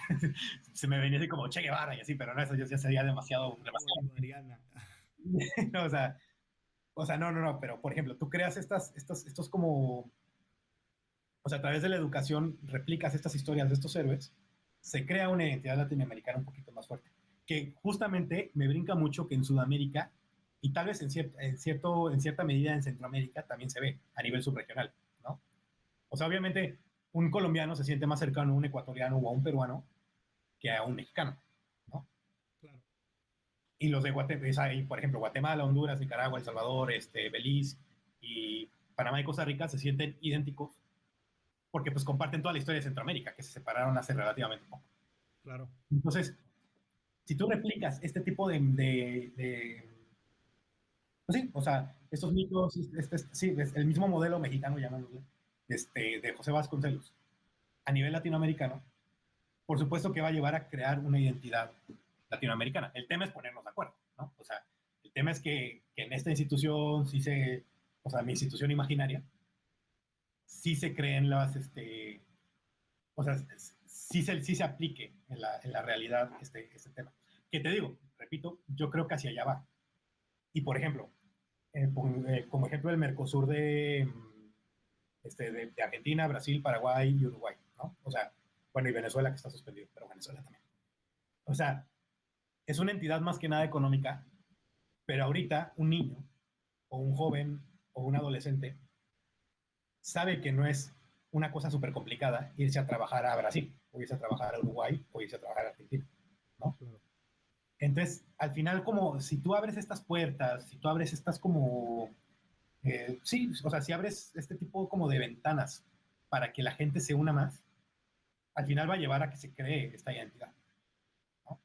Speaker 2: se me venía así como Che Guevara y así, pero no, eso ya sería demasiado,
Speaker 1: La
Speaker 2: demasiado.
Speaker 1: bolivariana.
Speaker 2: No, o sea, no, no, no, pero por ejemplo, tú creas estos como, o sea, a través de la educación replicas estas historias de estos héroes, se crea una identidad latinoamericana un poquito más fuerte, que justamente me brinca mucho que en Sudamérica y tal vez en cierta medida en Centroamérica también se ve a nivel subregional, ¿no? O sea, obviamente un colombiano se siente más cercano a un ecuatoriano o a un peruano que a un mexicano, ¿no?
Speaker 1: Claro.
Speaker 2: Y los de Guatemala, por ejemplo, Guatemala, Honduras, Nicaragua, El Salvador, Belice y Panamá y Costa Rica se sienten idénticos porque pues comparten toda la historia de Centroamérica, que se separaron hace relativamente poco.
Speaker 1: Claro.
Speaker 2: Entonces, si tú replicas este tipo pues sí, o sea, estos mitos, sí, es el mismo modelo mexicano, llamándole, de José Vasconcelos, a nivel latinoamericano, por supuesto que va a llevar a crear una identidad latinoamericana. El tema es ponernos de acuerdo, ¿no? O sea, el tema es que en esta institución, o sea, mi institución imaginaria, sí se creen o sea, sí se aplique en la realidad este tema. Que te digo, repito, yo creo que hacia allá va. Y por ejemplo, como ejemplo el Mercosur de Argentina, Brasil, Paraguay y Uruguay, ¿no? O sea, bueno, y Venezuela que está suspendido, pero Venezuela también. O sea, es una entidad más que nada económica, pero ahorita un niño o un joven o un adolescente sabe que no es una cosa súper complicada irse a trabajar a Brasil, o irse a trabajar a Uruguay, o irse a trabajar a Argentina, ¿no?
Speaker 1: Claro.
Speaker 2: Entonces, al final, como si tú abres estas puertas, si tú abres estas como, sí, o sea, si abres este tipo como de ventanas para que la gente se una más, al final va a llevar a que se cree esta identidad, ¿no?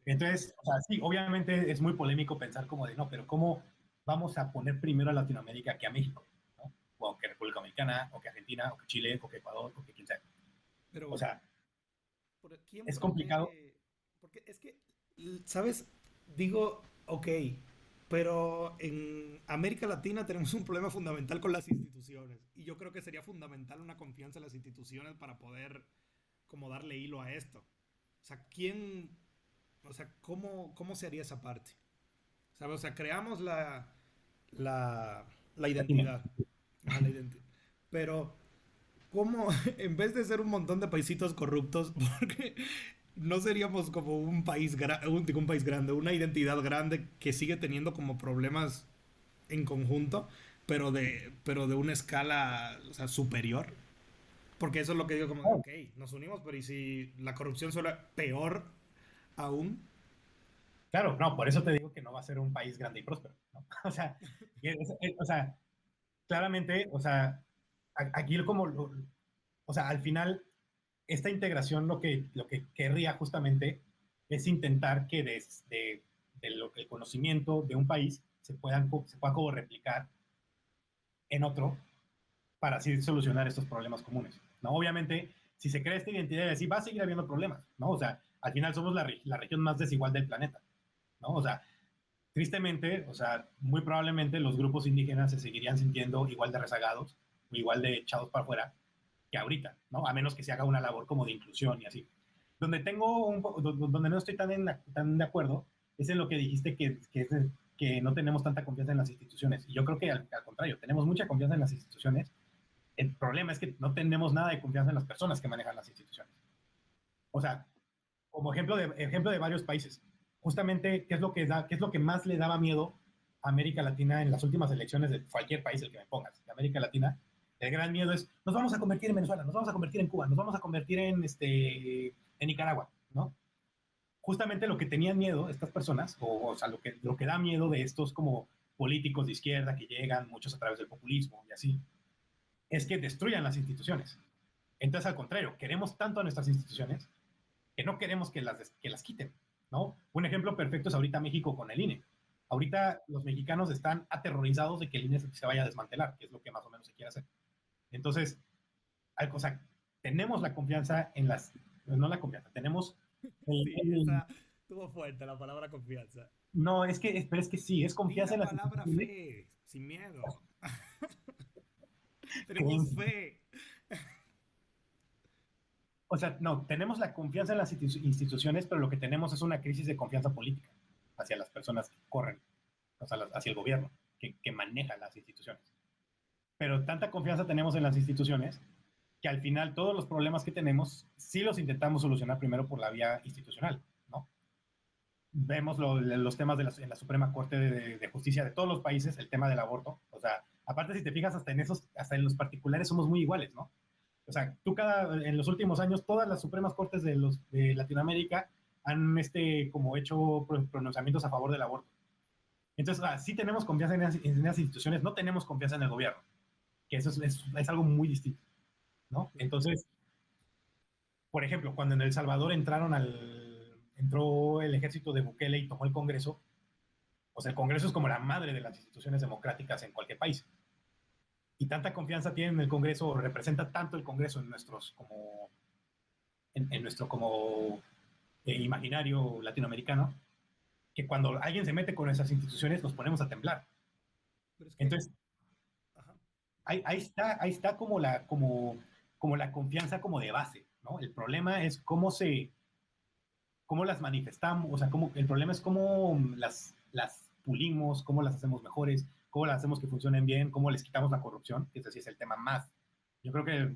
Speaker 2: Entonces, o sea, sí, obviamente es muy polémico pensar como de, no, pero ¿cómo vamos a poner primero a Latinoamérica que a México? ¿No? O que República Dominicana, o que Argentina, o que Chile, o que Ecuador, o que quien sea. O
Speaker 1: Pero,
Speaker 2: sea,
Speaker 1: ¿quién
Speaker 2: es complicado.
Speaker 1: protege? Porque es que, ¿sabes? Digo, ok, pero en América Latina tenemos un problema fundamental con las instituciones. Y yo creo que sería fundamental una confianza en las instituciones para poder como darle hilo a esto. O sea, ¿cómo se haría esa parte? ¿Sabes? O sea, creamos la
Speaker 2: Latina.
Speaker 1: identidad. Ajá, la identidad. Pero, ¿cómo, en vez de ser un montón de paisitos corruptos, porque no seríamos como un país grande, una identidad grande que sigue teniendo como problemas en conjunto, pero de una escala, o sea, superior? Porque eso es lo que digo, como,
Speaker 2: Oh,
Speaker 1: ok, nos unimos, pero ¿y si la corrupción suena peor aún?
Speaker 2: claro, no, por eso te digo que no va a ser un país grande y próspero, ¿no? O sea, o sea, claramente, o sea, aquí como, o sea, al final, esta integración lo que querría justamente es intentar que de lo que el conocimiento de un país se pueda como replicar en otro para así solucionar estos problemas comunes, ¿no? Obviamente, si se crea esta identidad, así va a seguir habiendo problemas, ¿no? O sea, al final somos la región más desigual del planeta, ¿no? O sea, tristemente, o sea, muy probablemente los grupos indígenas se seguirían sintiendo igual de rezagados o igual de echados para afuera que ahorita, ¿no? A menos que se haga una labor como de inclusión y así. Donde no estoy tan de acuerdo es en lo que dijiste que no tenemos tanta confianza en las instituciones. Y yo creo que al contrario, tenemos mucha confianza en las instituciones. El problema es que no tenemos nada de confianza en las personas que manejan las instituciones. O sea, como ejemplo de varios países. Justamente, ¿qué es lo que más le daba miedo a América Latina en las últimas elecciones de cualquier país, el que me pongas, de América Latina? El gran miedo es, nos vamos a convertir en Venezuela, nos vamos a convertir en Cuba, nos vamos a convertir en Nicaragua, ¿no? Justamente lo que tenían miedo estas personas, o sea, lo que da miedo de estos como políticos de izquierda que llegan, muchos a través del populismo y así, es que destruyan las instituciones. Entonces, al contrario, queremos tanto a nuestras instituciones que no queremos que las quiten, ¿no? Un ejemplo perfecto es ahorita México con el INE. Ahorita los mexicanos están aterrorizados de que el INE se vaya a desmantelar, que es lo que más o menos se quiere hacer. Entonces, o sea, tenemos la confianza no la confianza, tenemos
Speaker 1: Sí, esa tuvo fuerte la palabra confianza.
Speaker 2: no, pero es que sí, es
Speaker 1: Di
Speaker 2: confianza
Speaker 1: la
Speaker 2: en las
Speaker 1: palabra
Speaker 2: instituciones.
Speaker 1: fe, sin miedo. Tenemos
Speaker 2: Creencia.
Speaker 1: fe.
Speaker 2: O sea, no, tenemos la confianza en las instituciones, pero lo que tenemos es una crisis de confianza política hacia las personas que corren, o sea, hacia el gobierno que maneja las instituciones. Pero tanta confianza tenemos en las instituciones que al final todos los problemas que tenemos sí los intentamos solucionar primero por la vía institucional, ¿no? Vemos los temas en la Suprema Corte de Justicia de todos los países, el tema del aborto, o sea, aparte si te fijas hasta en los particulares somos muy iguales, ¿no? O sea, en los últimos años todas las Supremas Cortes de Latinoamérica han como hecho pronunciamientos a favor del aborto. Entonces, sí tenemos confianza en las instituciones, no tenemos confianza en el gobierno, que eso es algo muy distinto, ¿no? Entonces, por ejemplo, cuando en El Salvador entró el ejército de Bukele y tomó el Congreso, o sea, el Congreso es como la madre de las instituciones democráticas en cualquier país. Y tanta confianza tiene en el Congreso, o representa tanto el Congreso en nuestro como imaginario latinoamericano, que cuando alguien se mete con esas instituciones nos ponemos a temblar.
Speaker 1: Pero es que,
Speaker 2: Entonces,
Speaker 1: ajá.
Speaker 2: ahí está como la confianza como de base, ¿no? El problema es cómo las manifestamos, o sea, el problema es cómo las pulimos, cómo las hacemos mejores, cómo las hacemos que funcionen bien, cómo les quitamos la corrupción, que ese sí es el tema más. Yo creo que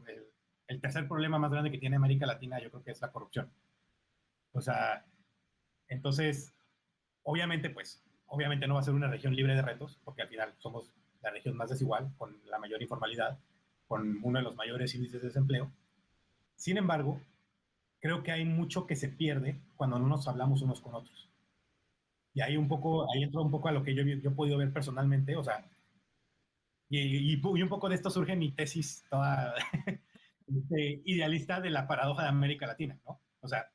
Speaker 2: el tercer problema más grande que tiene América Latina, yo creo que es la corrupción. O sea, entonces, obviamente no va a ser una región libre de retos, porque al final somos la región más desigual, con la mayor informalidad, con uno de los mayores índices de desempleo. Sin embargo, creo que hay mucho que se pierde cuando no nos hablamos unos con otros. Y ahí entro un poco a lo que yo he podido ver personalmente, o sea, y un poco de esto surge mi tesis toda idealista de la paradoja de América Latina, ¿no? O sea,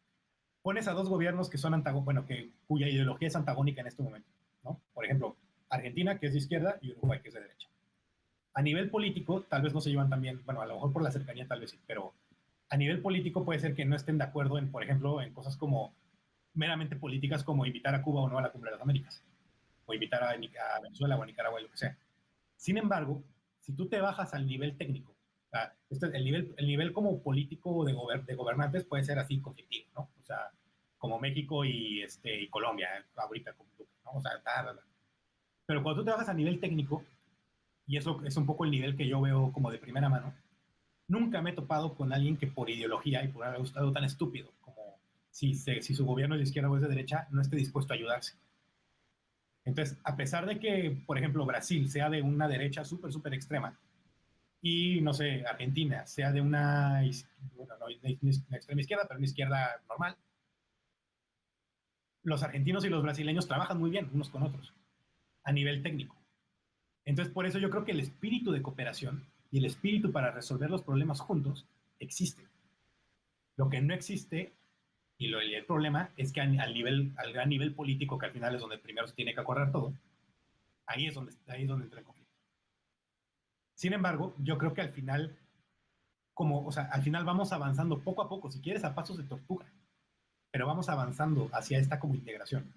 Speaker 2: pones a dos gobiernos que son bueno, cuya ideología es antagónica en este momento, ¿no? Por ejemplo, Argentina, que es de izquierda, y Uruguay, que es de derecha. A nivel político, tal vez no se llevan tan bien, bueno, a lo mejor por la cercanía tal vez sí, pero a nivel político puede ser que no estén de acuerdo en, por ejemplo, en cosas como meramente políticas, como invitar a Cuba o no a la Cumbre de las Américas, o invitar a Venezuela o a Nicaragua, lo que sea. Sin embargo, si tú te bajas al nivel técnico, o sea, el nivel como político de gobernantes puede ser así conflictivo, ¿no? O sea, como México y Colombia, ahorita, ¿no? O sea, pero cuando tú te bajas a nivel técnico, y eso es un poco el nivel que yo veo como de primera mano, nunca me he topado con alguien que por ideología y por algo tan estúpido como si su gobierno es de izquierda o es de derecha, no esté dispuesto a ayudarse. Entonces, a pesar de que, por ejemplo, Brasil sea de una derecha súper, súper extrema y, no sé, Argentina sea de bueno, no, una extrema izquierda, pero una izquierda normal, los argentinos y los brasileños trabajan muy bien unos con otros a nivel técnico. Entonces, por eso yo creo que el espíritu de cooperación y el espíritu para resolver los problemas juntos existe. Lo que no existe y el problema es que al gran nivel político, que al final es donde primero se tiene que acordar todo, ahí es donde entra el conflicto. Sin embargo, yo creo que al final, o sea, al final vamos avanzando poco a poco, si quieres a pasos de tortuga, pero vamos avanzando hacia esta como integración.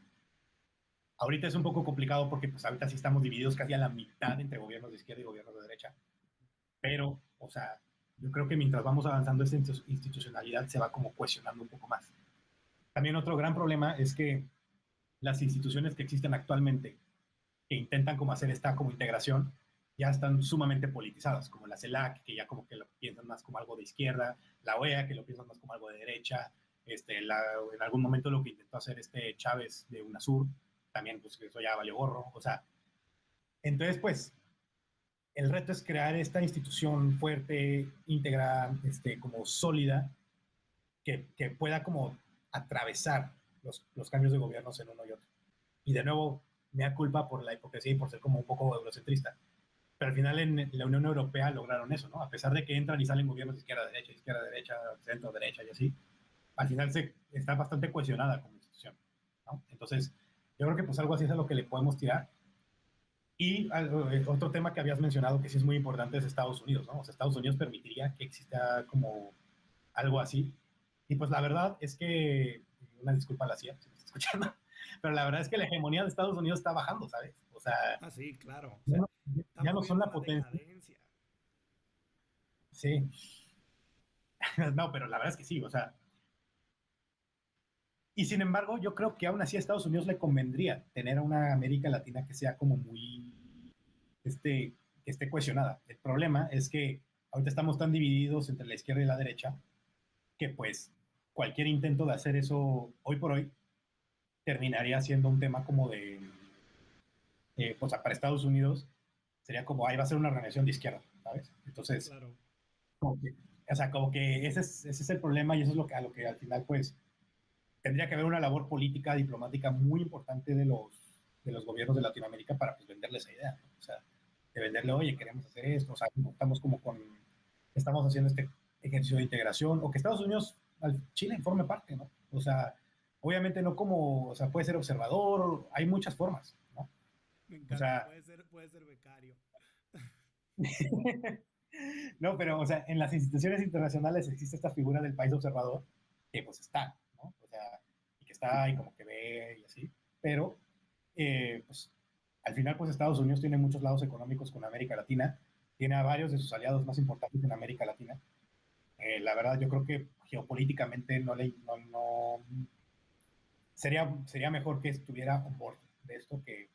Speaker 2: Ahorita es un poco complicado porque pues ahorita sí estamos divididos casi a la mitad entre gobiernos de izquierda y gobiernos de derecha, pero, o sea, yo creo que mientras vamos avanzando esta institucionalidad se va como cuestionando un poco más. También otro gran problema es que las instituciones que existen actualmente que intentan como hacer esta como integración ya están sumamente politizadas, como la CELAC, que ya como que lo piensan más como algo de izquierda, la OEA, que lo piensan más como algo de derecha, en algún momento lo que intentó hacer Chávez de UNASUR, también pues eso ya valió gorro, o sea, entonces pues el reto es crear esta institución fuerte, íntegra, como sólida, que pueda como atravesar los cambios de gobiernos en uno y otro. Y de nuevo, me da culpa por la hipocresía y por ser como un poco eurocentrista. Pero al final en la Unión Europea lograron eso, ¿no? A pesar de que entran y salen gobiernos de izquierda, derecha, centro, derecha y así, al final está bastante cohesionada como institución, ¿no? Entonces, yo creo que pues algo así es a lo que le podemos tirar. Y otro tema que habías mencionado que sí es muy importante es Estados Unidos, ¿no? O sea, Estados Unidos permitiría que exista como algo así. Y pues la verdad es que, una disculpa a la CIA, si me está escuchando, pero la verdad es que la hegemonía de Estados Unidos está bajando, ¿sabes? O sea,
Speaker 1: Ah, sí, claro. O
Speaker 2: ya
Speaker 1: sea,
Speaker 2: no, ya no
Speaker 1: estamos
Speaker 2: son
Speaker 1: viendo
Speaker 2: la
Speaker 1: una
Speaker 2: potencia.
Speaker 1: decadencia.
Speaker 2: Sí, no, pero la verdad es que sí, o sea, y sin embargo, yo creo que aún así a Estados Unidos le convendría tener a una América Latina que sea como muy, que esté cohesionada. El problema es que ahorita estamos tan divididos entre la izquierda y la derecha que pues cualquier intento de hacer eso hoy por hoy terminaría siendo un tema como pues para Estados Unidos sería como, ahí va a ser una organización de izquierda, ¿sabes? Entonces,
Speaker 1: Claro.
Speaker 2: como que, o sea, como que ese es el problema y eso es a lo que al final pues tendría que haber una labor política, diplomática muy importante de los gobiernos de Latinoamérica para pues, venderle esa idea, ¿no? O sea, de venderle, oye, queremos hacer esto, o sea, estamos haciendo este ejercicio de integración, o que Estados Unidos, Chile forme parte, ¿no? O sea, obviamente no como, o sea, puede ser observador, hay muchas formas, ¿no?
Speaker 1: Me
Speaker 2: O
Speaker 1: encanta,
Speaker 2: sea,
Speaker 1: puede ser becario.
Speaker 2: no, pero, o sea, en las instituciones internacionales existe esta figura del país observador que pues está, ¿no? O sea, y que está y como que ve y así, pero pues al final pues Estados Unidos tiene muchos lados económicos con América Latina, tiene a varios de sus aliados más importantes en América Latina. La verdad yo creo que geopolíticamente sería mejor que estuviera on board de esto
Speaker 1: De
Speaker 2: que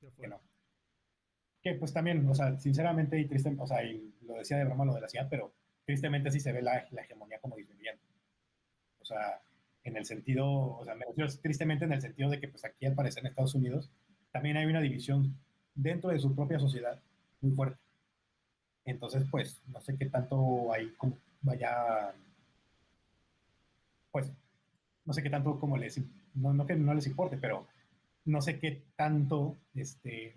Speaker 1: acuerdo.
Speaker 2: no. Que pues también, o sea, sinceramente y triste, o sea, y lo decía de broma lo de la CIA, pero tristemente sí se ve la hegemonía como disminuyendo. O sea, en el sentido, o sea, me refiero tristemente en el sentido de que pues aquí al parecer en Estados Unidos también hay una división dentro de su propia sociedad muy fuerte. Entonces, pues, no sé qué tanto ahí como vaya, pues, no sé qué tanto como no que no les importe, pero no sé qué tanto, o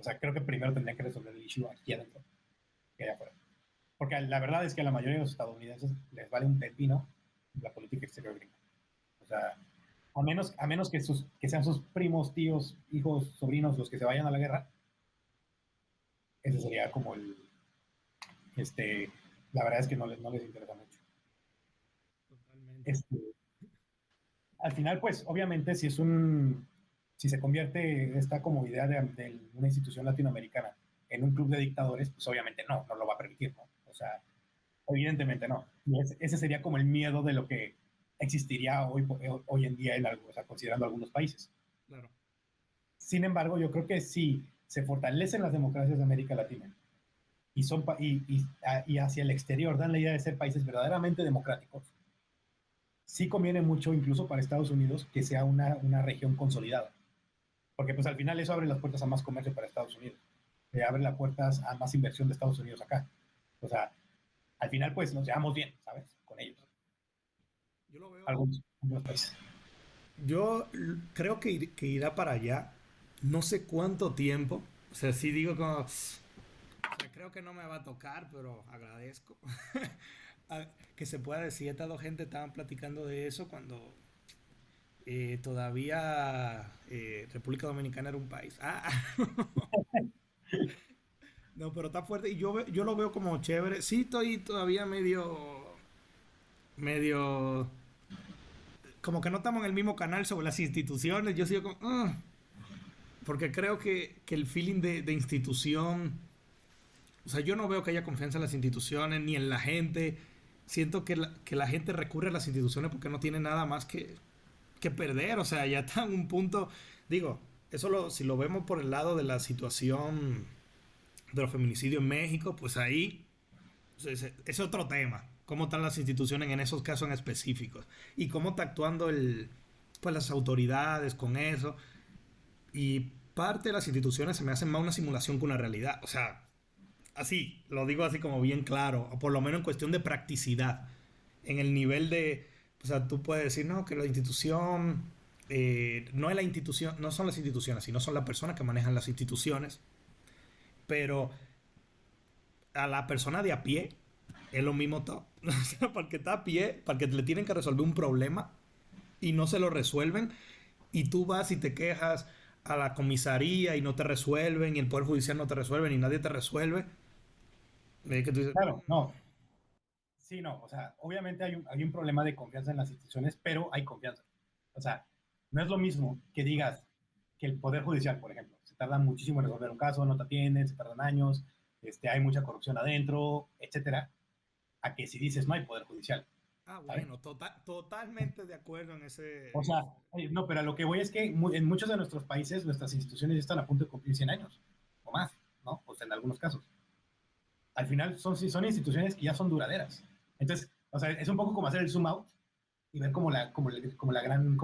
Speaker 2: sea, creo que primero tendrían que resolver el issue aquí adentro que allá afuera. Porque la verdad es que a la mayoría de los estadounidenses les vale un pepino la política exterior gringa. O sea, a menos que sean sus primos, tíos, hijos, sobrinos los que se vayan a la guerra, ese sería como este, la verdad es que no les interesa mucho.
Speaker 1: Totalmente.
Speaker 2: Este, al final, pues, obviamente, si se convierte esta como idea de una institución latinoamericana en un club de dictadores, pues obviamente no lo va a permitir, ¿no? O sea, evidentemente no. Y ese sería como el miedo de lo que existiría hoy en día o sea, considerando algunos países.
Speaker 1: Claro.
Speaker 2: Sin embargo, yo creo que si se fortalecen las democracias de América Latina y hacia el exterior dan la idea de ser países verdaderamente democráticos, sí conviene mucho, incluso para Estados Unidos, que sea una región consolidada. Porque pues al final eso abre las puertas a más comercio para Estados Unidos. Abre las puertas a más inversión de Estados Unidos acá. O sea, al final pues nos llevamos bien, ¿sabes? Con ellos.
Speaker 1: Yo lo veo,
Speaker 2: Algunos países.
Speaker 1: creo que irá para allá. No sé cuánto tiempo. O sea, sí digo como, o sea, creo que no me va a tocar, pero agradezco que se pueda decir. Estas dos gente estaban platicando de eso cuando todavía República Dominicana era un país. No, pero está fuerte y yo lo veo como chévere. Sí, estoy todavía medio, como que no estamos en el mismo canal sobre las instituciones. Yo sigo como, porque creo que el feeling de institución, o sea, yo no veo que haya confianza en las instituciones ni en la gente. Siento que la gente recurre a las instituciones porque no tiene nada más que perder. O sea, ya está en un punto, digo, si lo vemos por el lado de la situación de los feminicidios en México, pues ahí es otro tema. Cómo están las instituciones en esos casos en específicos y cómo está actuando pues las autoridades con eso. Y parte de las instituciones se me hacen más una simulación que una realidad. O sea, así, lo digo así como bien claro, o por lo menos en cuestión de practicidad, en el nivel de, o sea, tú puedes decir, no, que la institución, no es la institución, no son las instituciones, sino son las personas que manejan las instituciones, pero a la persona de a pie es lo mismo todo. O sea, para el que está a pie, para el que le tienen que resolver un problema y no se lo resuelven, y tú vas y te quejas a la comisaría y no te resuelven, y el Poder Judicial no te resuelve, y nadie te resuelve, que tú dices,
Speaker 2: Claro, no. Sí, no. O sea, obviamente hay un problema de confianza en las instituciones, pero hay confianza. O sea, no es lo mismo que digas que el Poder Judicial, por ejemplo, se tarda muchísimo en resolver un caso, no te atienden, se tardan años, hay mucha corrupción adentro, etcétera, a que si dices no hay Poder Judicial, ¿sabes?
Speaker 1: bueno, totalmente de acuerdo en
Speaker 2: O
Speaker 1: ese...
Speaker 2: sea, no, pero a lo que voy es que en muchos de nuestros países nuestras instituciones ya están a punto de cumplir 100 años o más, ¿no? O sea, en algunos casos. Al final son instituciones que ya son duraderas. Entonces, o sea, es un poco como hacer el zoom out y ver como la gran,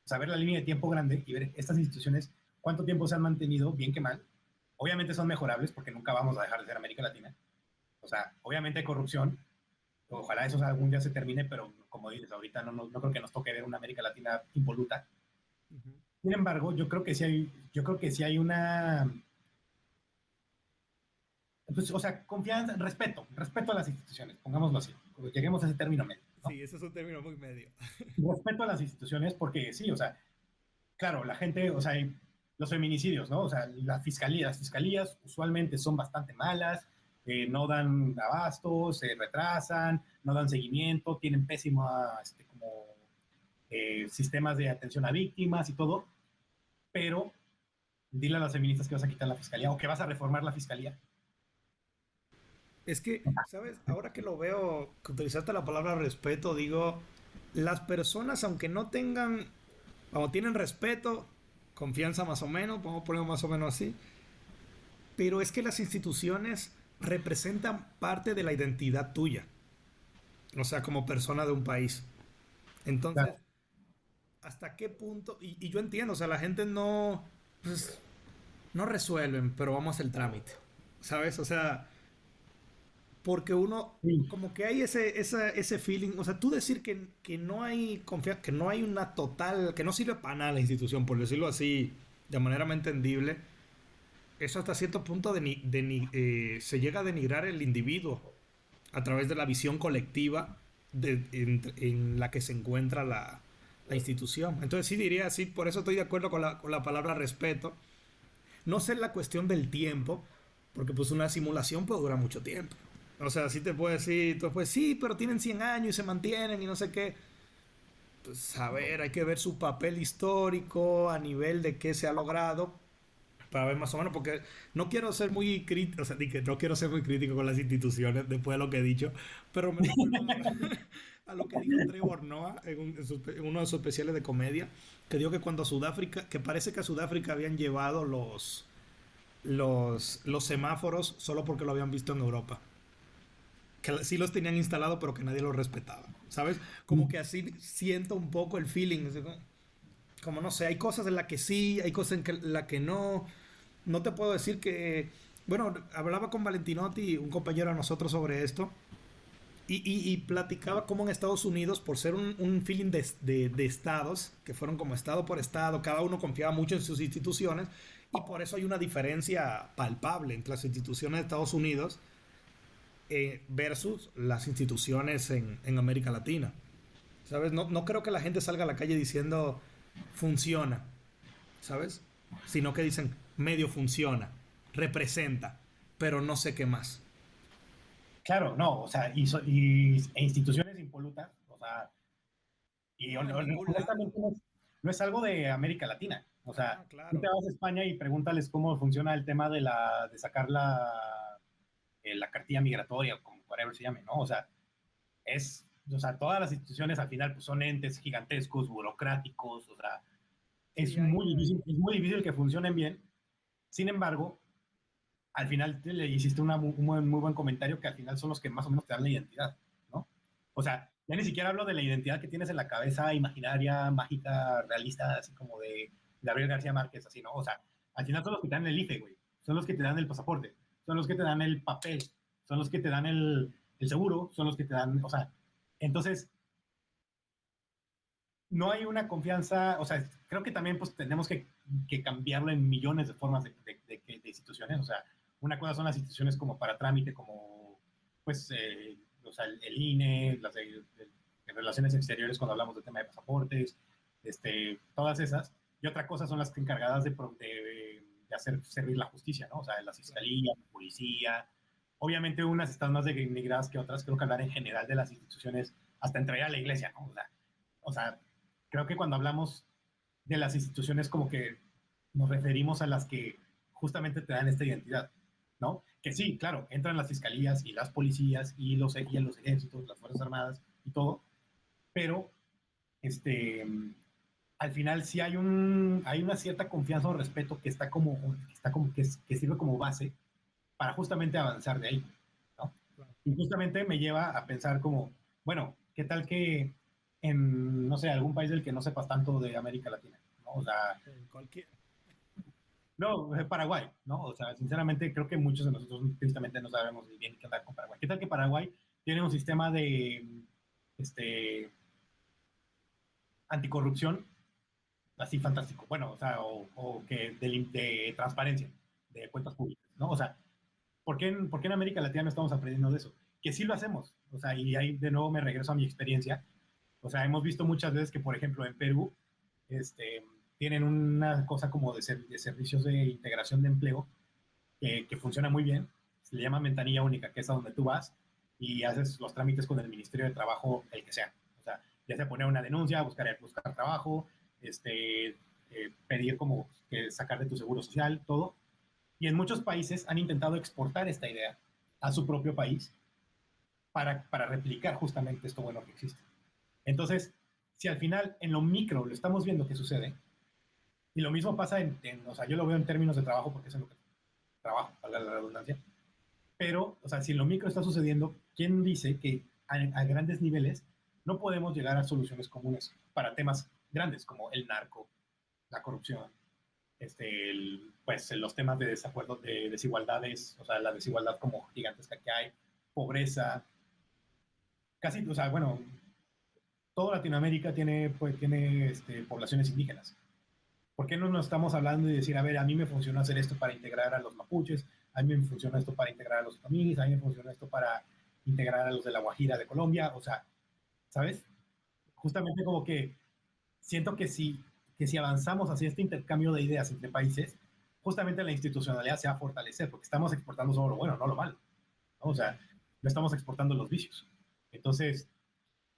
Speaker 2: saber la línea de tiempo grande y ver estas instituciones cuánto tiempo se han mantenido, bien que mal. Obviamente son mejorables porque nunca vamos a dejar de ser América Latina. O sea, obviamente hay corrupción. Ojalá eso algún día se termine, pero como dices, ahorita no creo que nos toque ver una América Latina impoluta.
Speaker 1: Ujú.
Speaker 2: Sin embargo, yo creo que sí hay una, pues, o sea, confianza, respeto a las instituciones, pongámoslo así, lleguemos a ese término medio, ¿no?
Speaker 1: Sí, ese es un término muy medio.
Speaker 2: Respeto a las instituciones porque sí, o sea, claro, la gente, o sea, los feminicidios, ¿no? O sea, las fiscalías usualmente son bastante malas, no dan abasto, se retrasan, no dan seguimiento, tienen pésimos sistemas de atención a víctimas y todo, pero dile a las feministas que vas a quitar la fiscalía o que vas a reformar la fiscalía.
Speaker 1: Es que, ¿sabes? Ahora que lo veo, que utilizaste la palabra respeto, digo, las personas, aunque no tengan, o tienen respeto, confianza más o menos, vamos a ponerlo más o menos así, pero es que las instituciones representan parte de la identidad tuya, o sea, como persona de un país. Entonces,
Speaker 2: Claro.
Speaker 1: ¿hasta qué punto? Y yo entiendo, o sea, la gente no, pues, no resuelven, pero vamos a hacer el trámite, ¿sabes? O sea, porque uno,
Speaker 2: Sí,
Speaker 1: como que hay ese feeling, o sea, tú decir que no hay confianza, que no hay una total, que no sirve para nada la institución, por decirlo así, de manera más entendible, eso hasta cierto punto se llega a denigrar el individuo a través de la visión colectiva en la que se encuentra la institución. Entonces sí diría, sí, por eso estoy de acuerdo con la palabra respeto. No sé la cuestión del tiempo, porque pues una simulación puede durar mucho tiempo. O sea, sí te puedo decir, pues sí, pero tienen 100 años y se mantienen y no sé qué. Pues a ver, hay que ver su papel histórico a nivel de qué se ha logrado para ver más o menos, porque no quiero ser muy crítico, o sea, que no quiero ser muy crítico con las instituciones después de lo que he dicho, pero me recuerdo a lo que dijo Trevor Noah en uno de sus especiales de comedia, que dijo que cuando Sudáfrica, que parece que a Sudáfrica habían llevado los semáforos solo porque lo habían visto en Europa. Que sí los tenían instalados, pero que nadie los respetaba. ¿Sabes? Como que así siento un poco el feeling. Como no sé, hay cosas en las que sí, hay cosas en las que no. No te puedo decir que. Bueno, hablaba con Valentinotti, un compañero de nosotros, sobre esto. Y platicaba cómo en Estados Unidos, por ser un feeling de estados, que fueron como estado por estado, cada uno confiaba mucho en sus instituciones, y por eso hay una diferencia palpable entre las instituciones de Estados Unidos versus las instituciones en América Latina. ¿Sabes? No, no creo que la gente salga a la calle diciendo funciona, ¿sabes? Sino que dicen medio funciona, representa, pero no sé qué más.
Speaker 2: Claro, no, o sea, e instituciones impolutas, o sea, y
Speaker 1: No, en ningún lado.
Speaker 2: honestamente no es algo de América Latina. O sea,
Speaker 1: Ah,
Speaker 2: tú te
Speaker 1: claro.
Speaker 2: vas a España y pregúntales cómo funciona el tema de sacar la cartilla migratoria, como whatever se llame, ¿no? O sea, o sea, todas las instituciones al final pues, son entes gigantescos, burocráticos, o sea,
Speaker 1: Sí, hay un...
Speaker 2: es muy difícil que funcionen bien. Sin embargo, al final le hiciste un muy buen comentario que al final son los que más o menos te dan la identidad, ¿no? O sea, ya ni siquiera hablo de la identidad que tienes en la cabeza imaginaria, mágica, realista, así como de Gabriel García Márquez, así, ¿no? O sea, al final son los que te dan el IFE, güey. Son los que te dan el pasaporte, son los que te dan el papel, son los que te dan el seguro, son los que te dan, o sea, entonces no hay una confianza, o sea, creo que también pues tenemos que cambiarlo en millones de formas de instituciones, o sea, una cosa son las instituciones como para trámite, como pues, o sea, el INE, las de relaciones exteriores cuando hablamos del tema de pasaportes, todas esas, y otra cosa son las encargadas de hacer servir la justicia, ¿no? O sea, la fiscalía, la policía, obviamente unas están más denigradas que otras, creo que hablar en general de las instituciones, hasta entrar a la iglesia, ¿no? O sea, creo que cuando hablamos de las instituciones como que nos referimos a las que justamente te dan esta identidad, ¿no? Que sí, claro, entran las fiscalías y las policías y los ejércitos, las Fuerzas Armadas y todo, pero este, al final sí hay una cierta confianza o respeto que sirve como base para justamente avanzar de ahí, ¿no? Y justamente me lleva a pensar como, bueno, ¿qué tal que en, no sé, algún país del que no sepas tanto de América Latina, ¿no? O sea,
Speaker 1: Cualquier...
Speaker 2: no, Paraguay, ¿no? O sea, sinceramente creo que muchos de nosotros tristemente no sabemos ni bien qué andar con Paraguay. ¿Qué tal que Paraguay tiene un sistema de este, anticorrupción así fantástico? Bueno, o sea, o que de transparencia, de cuentas públicas, ¿no? O sea, por qué en América Latina no estamos aprendiendo de eso? Que sí lo hacemos, o sea, y ahí de nuevo me regreso a mi experiencia. O sea, hemos visto muchas veces que, por ejemplo, en Perú, este, tienen una cosa como de servicios de integración de empleo que funciona muy bien. Se le llama ventanilla única, que es a donde tú vas y haces los trámites con el Ministerio de Trabajo, el que sea. O sea, ya sea poner una denuncia, buscar trabajo, pedir como que sacar de tu seguro social, todo. Y en muchos países han intentado exportar esta idea a su propio país para replicar justamente esto bueno que existe. Entonces, si al final en lo micro lo estamos viendo que sucede, y lo mismo pasa o sea, yo lo veo en términos de trabajo porque es en lo que trabajo, para la redundancia, pero, o sea, si en lo micro está sucediendo, ¿quién dice que a grandes niveles no podemos llegar a soluciones comunes para temas grandes como el narco, la corrupción, pues los temas de desacuerdo, de desigualdades, o sea, la desigualdad como gigantesca que hay, pobreza, casi, o sea, bueno, toda Latinoamérica tiene poblaciones indígenas. ¿Por qué no nos estamos hablando y decir, a ver, a mí me funciona hacer esto para integrar a los mapuches, a mí me funciona esto para integrar a los tamíes, a mí me funciona esto para integrar a los de la Guajira de Colombia? O sea, ¿sabes? Justamente como que siento que si avanzamos hacia este intercambio de ideas entre países, justamente la institucionalidad se va a fortalecer, porque estamos exportando solo lo bueno, no lo malo, ¿no? O sea, no estamos exportando los vicios. Entonces,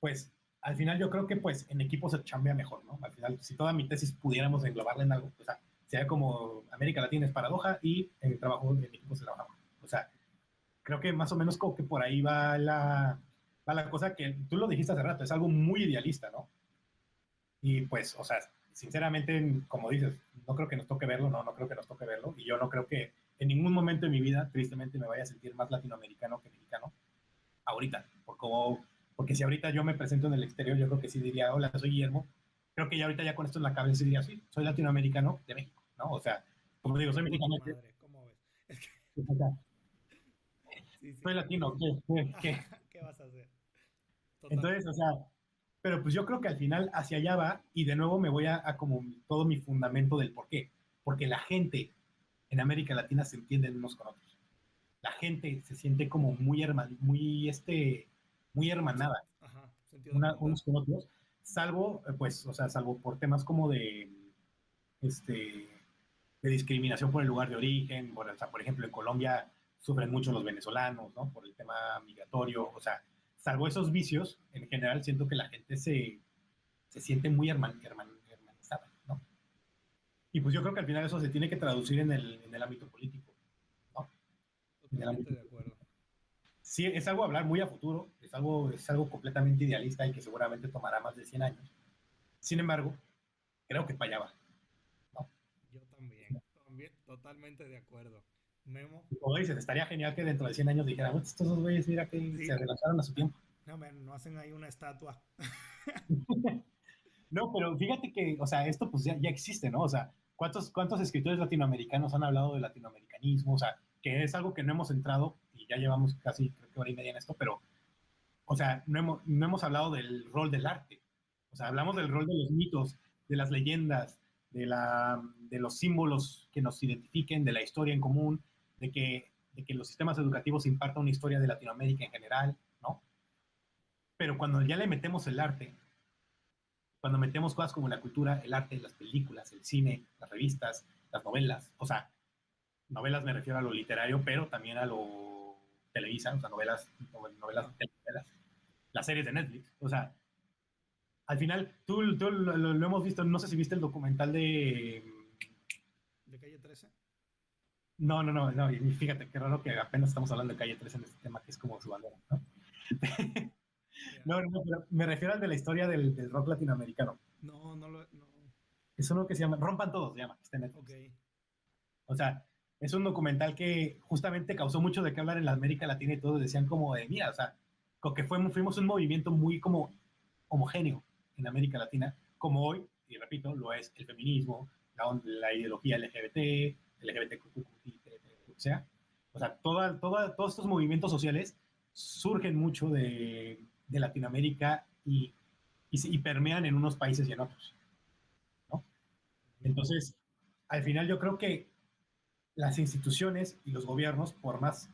Speaker 2: pues, al final yo creo que pues en equipo se chambea mejor, ¿no? Al final, si toda mi tesis pudiéramos englobarla en algo, o sea, sería como América Latina es paradoja y en el trabajo en equipo se trabaja. O sea, creo que más o menos como que por ahí va la cosa que tú lo dijiste hace rato, es algo muy idealista, ¿no? Y pues, o sea, sinceramente, como dices, no creo que nos toque verlo, no creo que nos toque verlo. Y yo no creo que en ningún momento de mi vida, tristemente, me vaya a sentir más latinoamericano que mexicano ahorita. Porque si ahorita yo me presento en el exterior, yo creo que sí diría, hola, soy Guillermo. Creo que ya ahorita ya con esto en la cabeza diría, sí, soy latinoamericano de México, ¿no? O sea, como digo, soy mexicano.
Speaker 1: Madre, ¿cómo ves? Es que, sí,
Speaker 2: Soy
Speaker 1: sí.
Speaker 2: latino, ¿qué?
Speaker 1: ¿Qué vas a hacer?
Speaker 2: Entonces, o
Speaker 1: Totalmente.
Speaker 2: sea, pero pues yo creo que al final hacia allá va y de nuevo me voy a como todo mi fundamento del por qué. Porque la gente en América Latina se entienden unos con otros. La gente se siente como muy hermanada
Speaker 1: Ajá, sentido de hermandad.
Speaker 2: unos con otros, salvo, pues, o sea, salvo por temas como este, de discriminación por el lugar de origen, o sea, por ejemplo, en Colombia sufren mucho los venezolanos, ¿no? Por el tema migratorio, o sea, salvo esos vicios, en general siento que la gente se siente muy hermanizada, ¿no? Y pues yo creo que al final eso se tiene que traducir en el ámbito político, ¿no? En el
Speaker 1: Totalmente
Speaker 2: ámbito
Speaker 1: de acuerdo.
Speaker 2: Sí, es algo a hablar muy a futuro, es algo completamente idealista y que seguramente tomará más de 100 años. Sin embargo, creo que para allá va, ¿no?
Speaker 1: Yo también, también, totalmente de acuerdo. Memo,
Speaker 2: Y como dices, estaría genial que dentro de 100 años dijeran, estos dos güeyes, mira que se
Speaker 1: sí,
Speaker 2: adelantaron a su tiempo.
Speaker 1: no, man, no hacen ahí una estatua.
Speaker 2: No, pero fíjate que, o sea, esto pues ya existe, ¿no? O sea, ¿cuántos escritores latinoamericanos han hablado de latinoamericanismo? O sea, que es algo que no hemos entrado y ya llevamos casi, creo que hora y media en esto, pero, o sea, no hemos hablado del rol del arte. O sea, hablamos del rol de los mitos, de las leyendas, de los símbolos que nos identifiquen, de la historia en común, de que los sistemas educativos impartan una historia de Latinoamérica en general, ¿no? Pero cuando ya le metemos el arte, cuando metemos cosas como la cultura, el arte, las películas, el cine, las revistas, las novelas, o sea, novelas me refiero a lo literario, pero también a lo televisa, o sea, novelas,
Speaker 1: Ajá.
Speaker 2: telenovelas, las series de Netflix, o sea, al final, tú lo hemos visto, no sé si viste el documental de...
Speaker 1: ¿De calle 13?
Speaker 2: No, y fíjate, qué raro que apenas estamos hablando de Calle 13 en este tema, que es como su bandera, ¿no?
Speaker 1: Ya.
Speaker 2: Pero me refiero al de la historia del rock latinoamericano.
Speaker 1: No, no lo, no.
Speaker 2: Es uno que se llama, Rompan Todos, se llama, que está en
Speaker 1: Ok.
Speaker 2: Netflix. O sea, es un documental que justamente causó mucho de qué hablar en la América Latina y todos decían como de, mira, o sea, como que fuimos un movimiento muy como homogéneo en América Latina, como hoy, y repito, lo es el feminismo, la ideología LGBT, LGBTQ, o sea, todos estos movimientos sociales surgen mucho de Latinoamérica y permean en unos países y en otros, ¿no?
Speaker 1: Ujú.
Speaker 2: Entonces, al final yo creo que las instituciones y los gobiernos, por más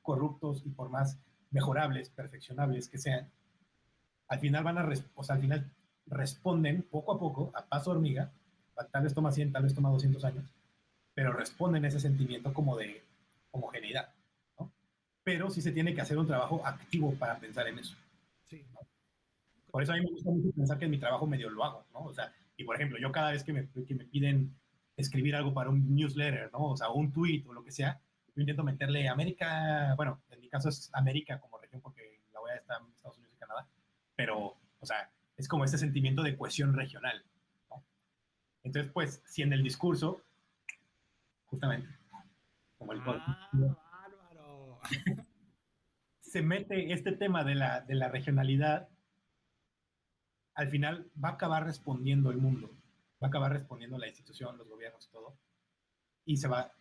Speaker 2: corruptos y por más mejorables, perfeccionables que sean, al final o sea, al final responden poco a poco, a paso hormiga, tal vez toma 100, tal vez toma 200 años, pero responden a ese sentimiento como de homogeneidad, ¿no? Pero sí se tiene que hacer un trabajo activo para pensar en eso.
Speaker 1: Sí.
Speaker 2: Por eso a mí me gusta mucho pensar que en mi trabajo medio lo hago, ¿no? O sea, y por ejemplo, yo cada vez que me piden escribir algo para un newsletter, ¿no? O sea, un tweet o lo que sea, yo intento meterle América, bueno, en mi caso es América como región porque la OEA está en Estados Unidos y Canadá, pero, o sea, es como este sentimiento de cohesión regional, ¿no? Entonces, pues, si en el discurso, justamente, como el
Speaker 1: Ah, bárbaro.
Speaker 2: se mete este tema de la regionalidad, al final va a acabar respondiendo el mundo, va a acabar respondiendo la institución, los gobiernos y todo, y se va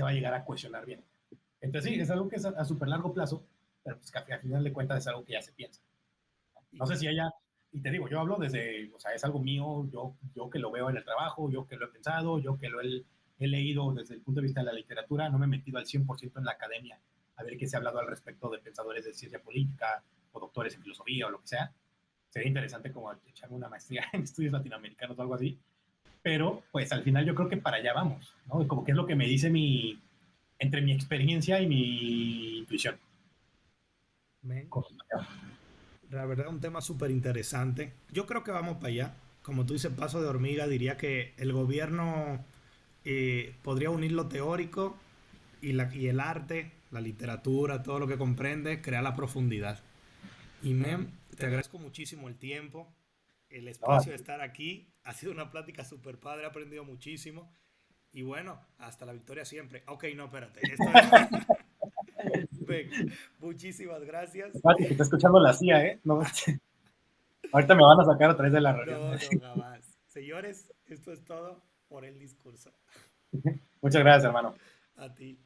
Speaker 2: a llegar a cuestionar bien. Entonces sí, es algo que es a súper largo plazo, pero pues que al final de cuentas es algo que ya se piensa.
Speaker 1: Y,
Speaker 2: No sé si haya, y te digo, yo hablo desde, o sea, es algo mío, yo que lo veo en el trabajo, yo que lo he pensado, yo que he leído desde el punto de vista de la literatura, no me he metido al 100% en la academia a ver qué se ha hablado al respecto de pensadores de ciencia política o doctores en filosofía o lo que sea, sería interesante como echarme una maestría en estudios latinoamericanos o algo así, pero pues al final yo creo que para allá vamos, ¿no? Como que es lo que me dice entre mi experiencia y mi intuición.
Speaker 1: Men, la verdad, un tema súper interesante. Yo creo que vamos para allá. Como tú dices, paso de hormiga, diría que el gobierno podría unir lo teórico y el arte, la literatura, todo lo que comprende, crear la profundidad. Y Mem, te agradezco muchísimo el tiempo, el
Speaker 2: No,
Speaker 1: espacio de estar aquí. Ha sido una plática súper padre, he aprendido muchísimo. Y bueno, hasta la victoria siempre. Ok, no, espérate. Esto es... Venga, muchísimas gracias.
Speaker 2: que está escuchando la CIA, ¿eh? No, ahorita me van a sacar otra vez de la reunión.
Speaker 1: No, no, jamás. Señores, esto es todo por el discurso.
Speaker 2: Muchas gracias, hermano.
Speaker 1: A ti.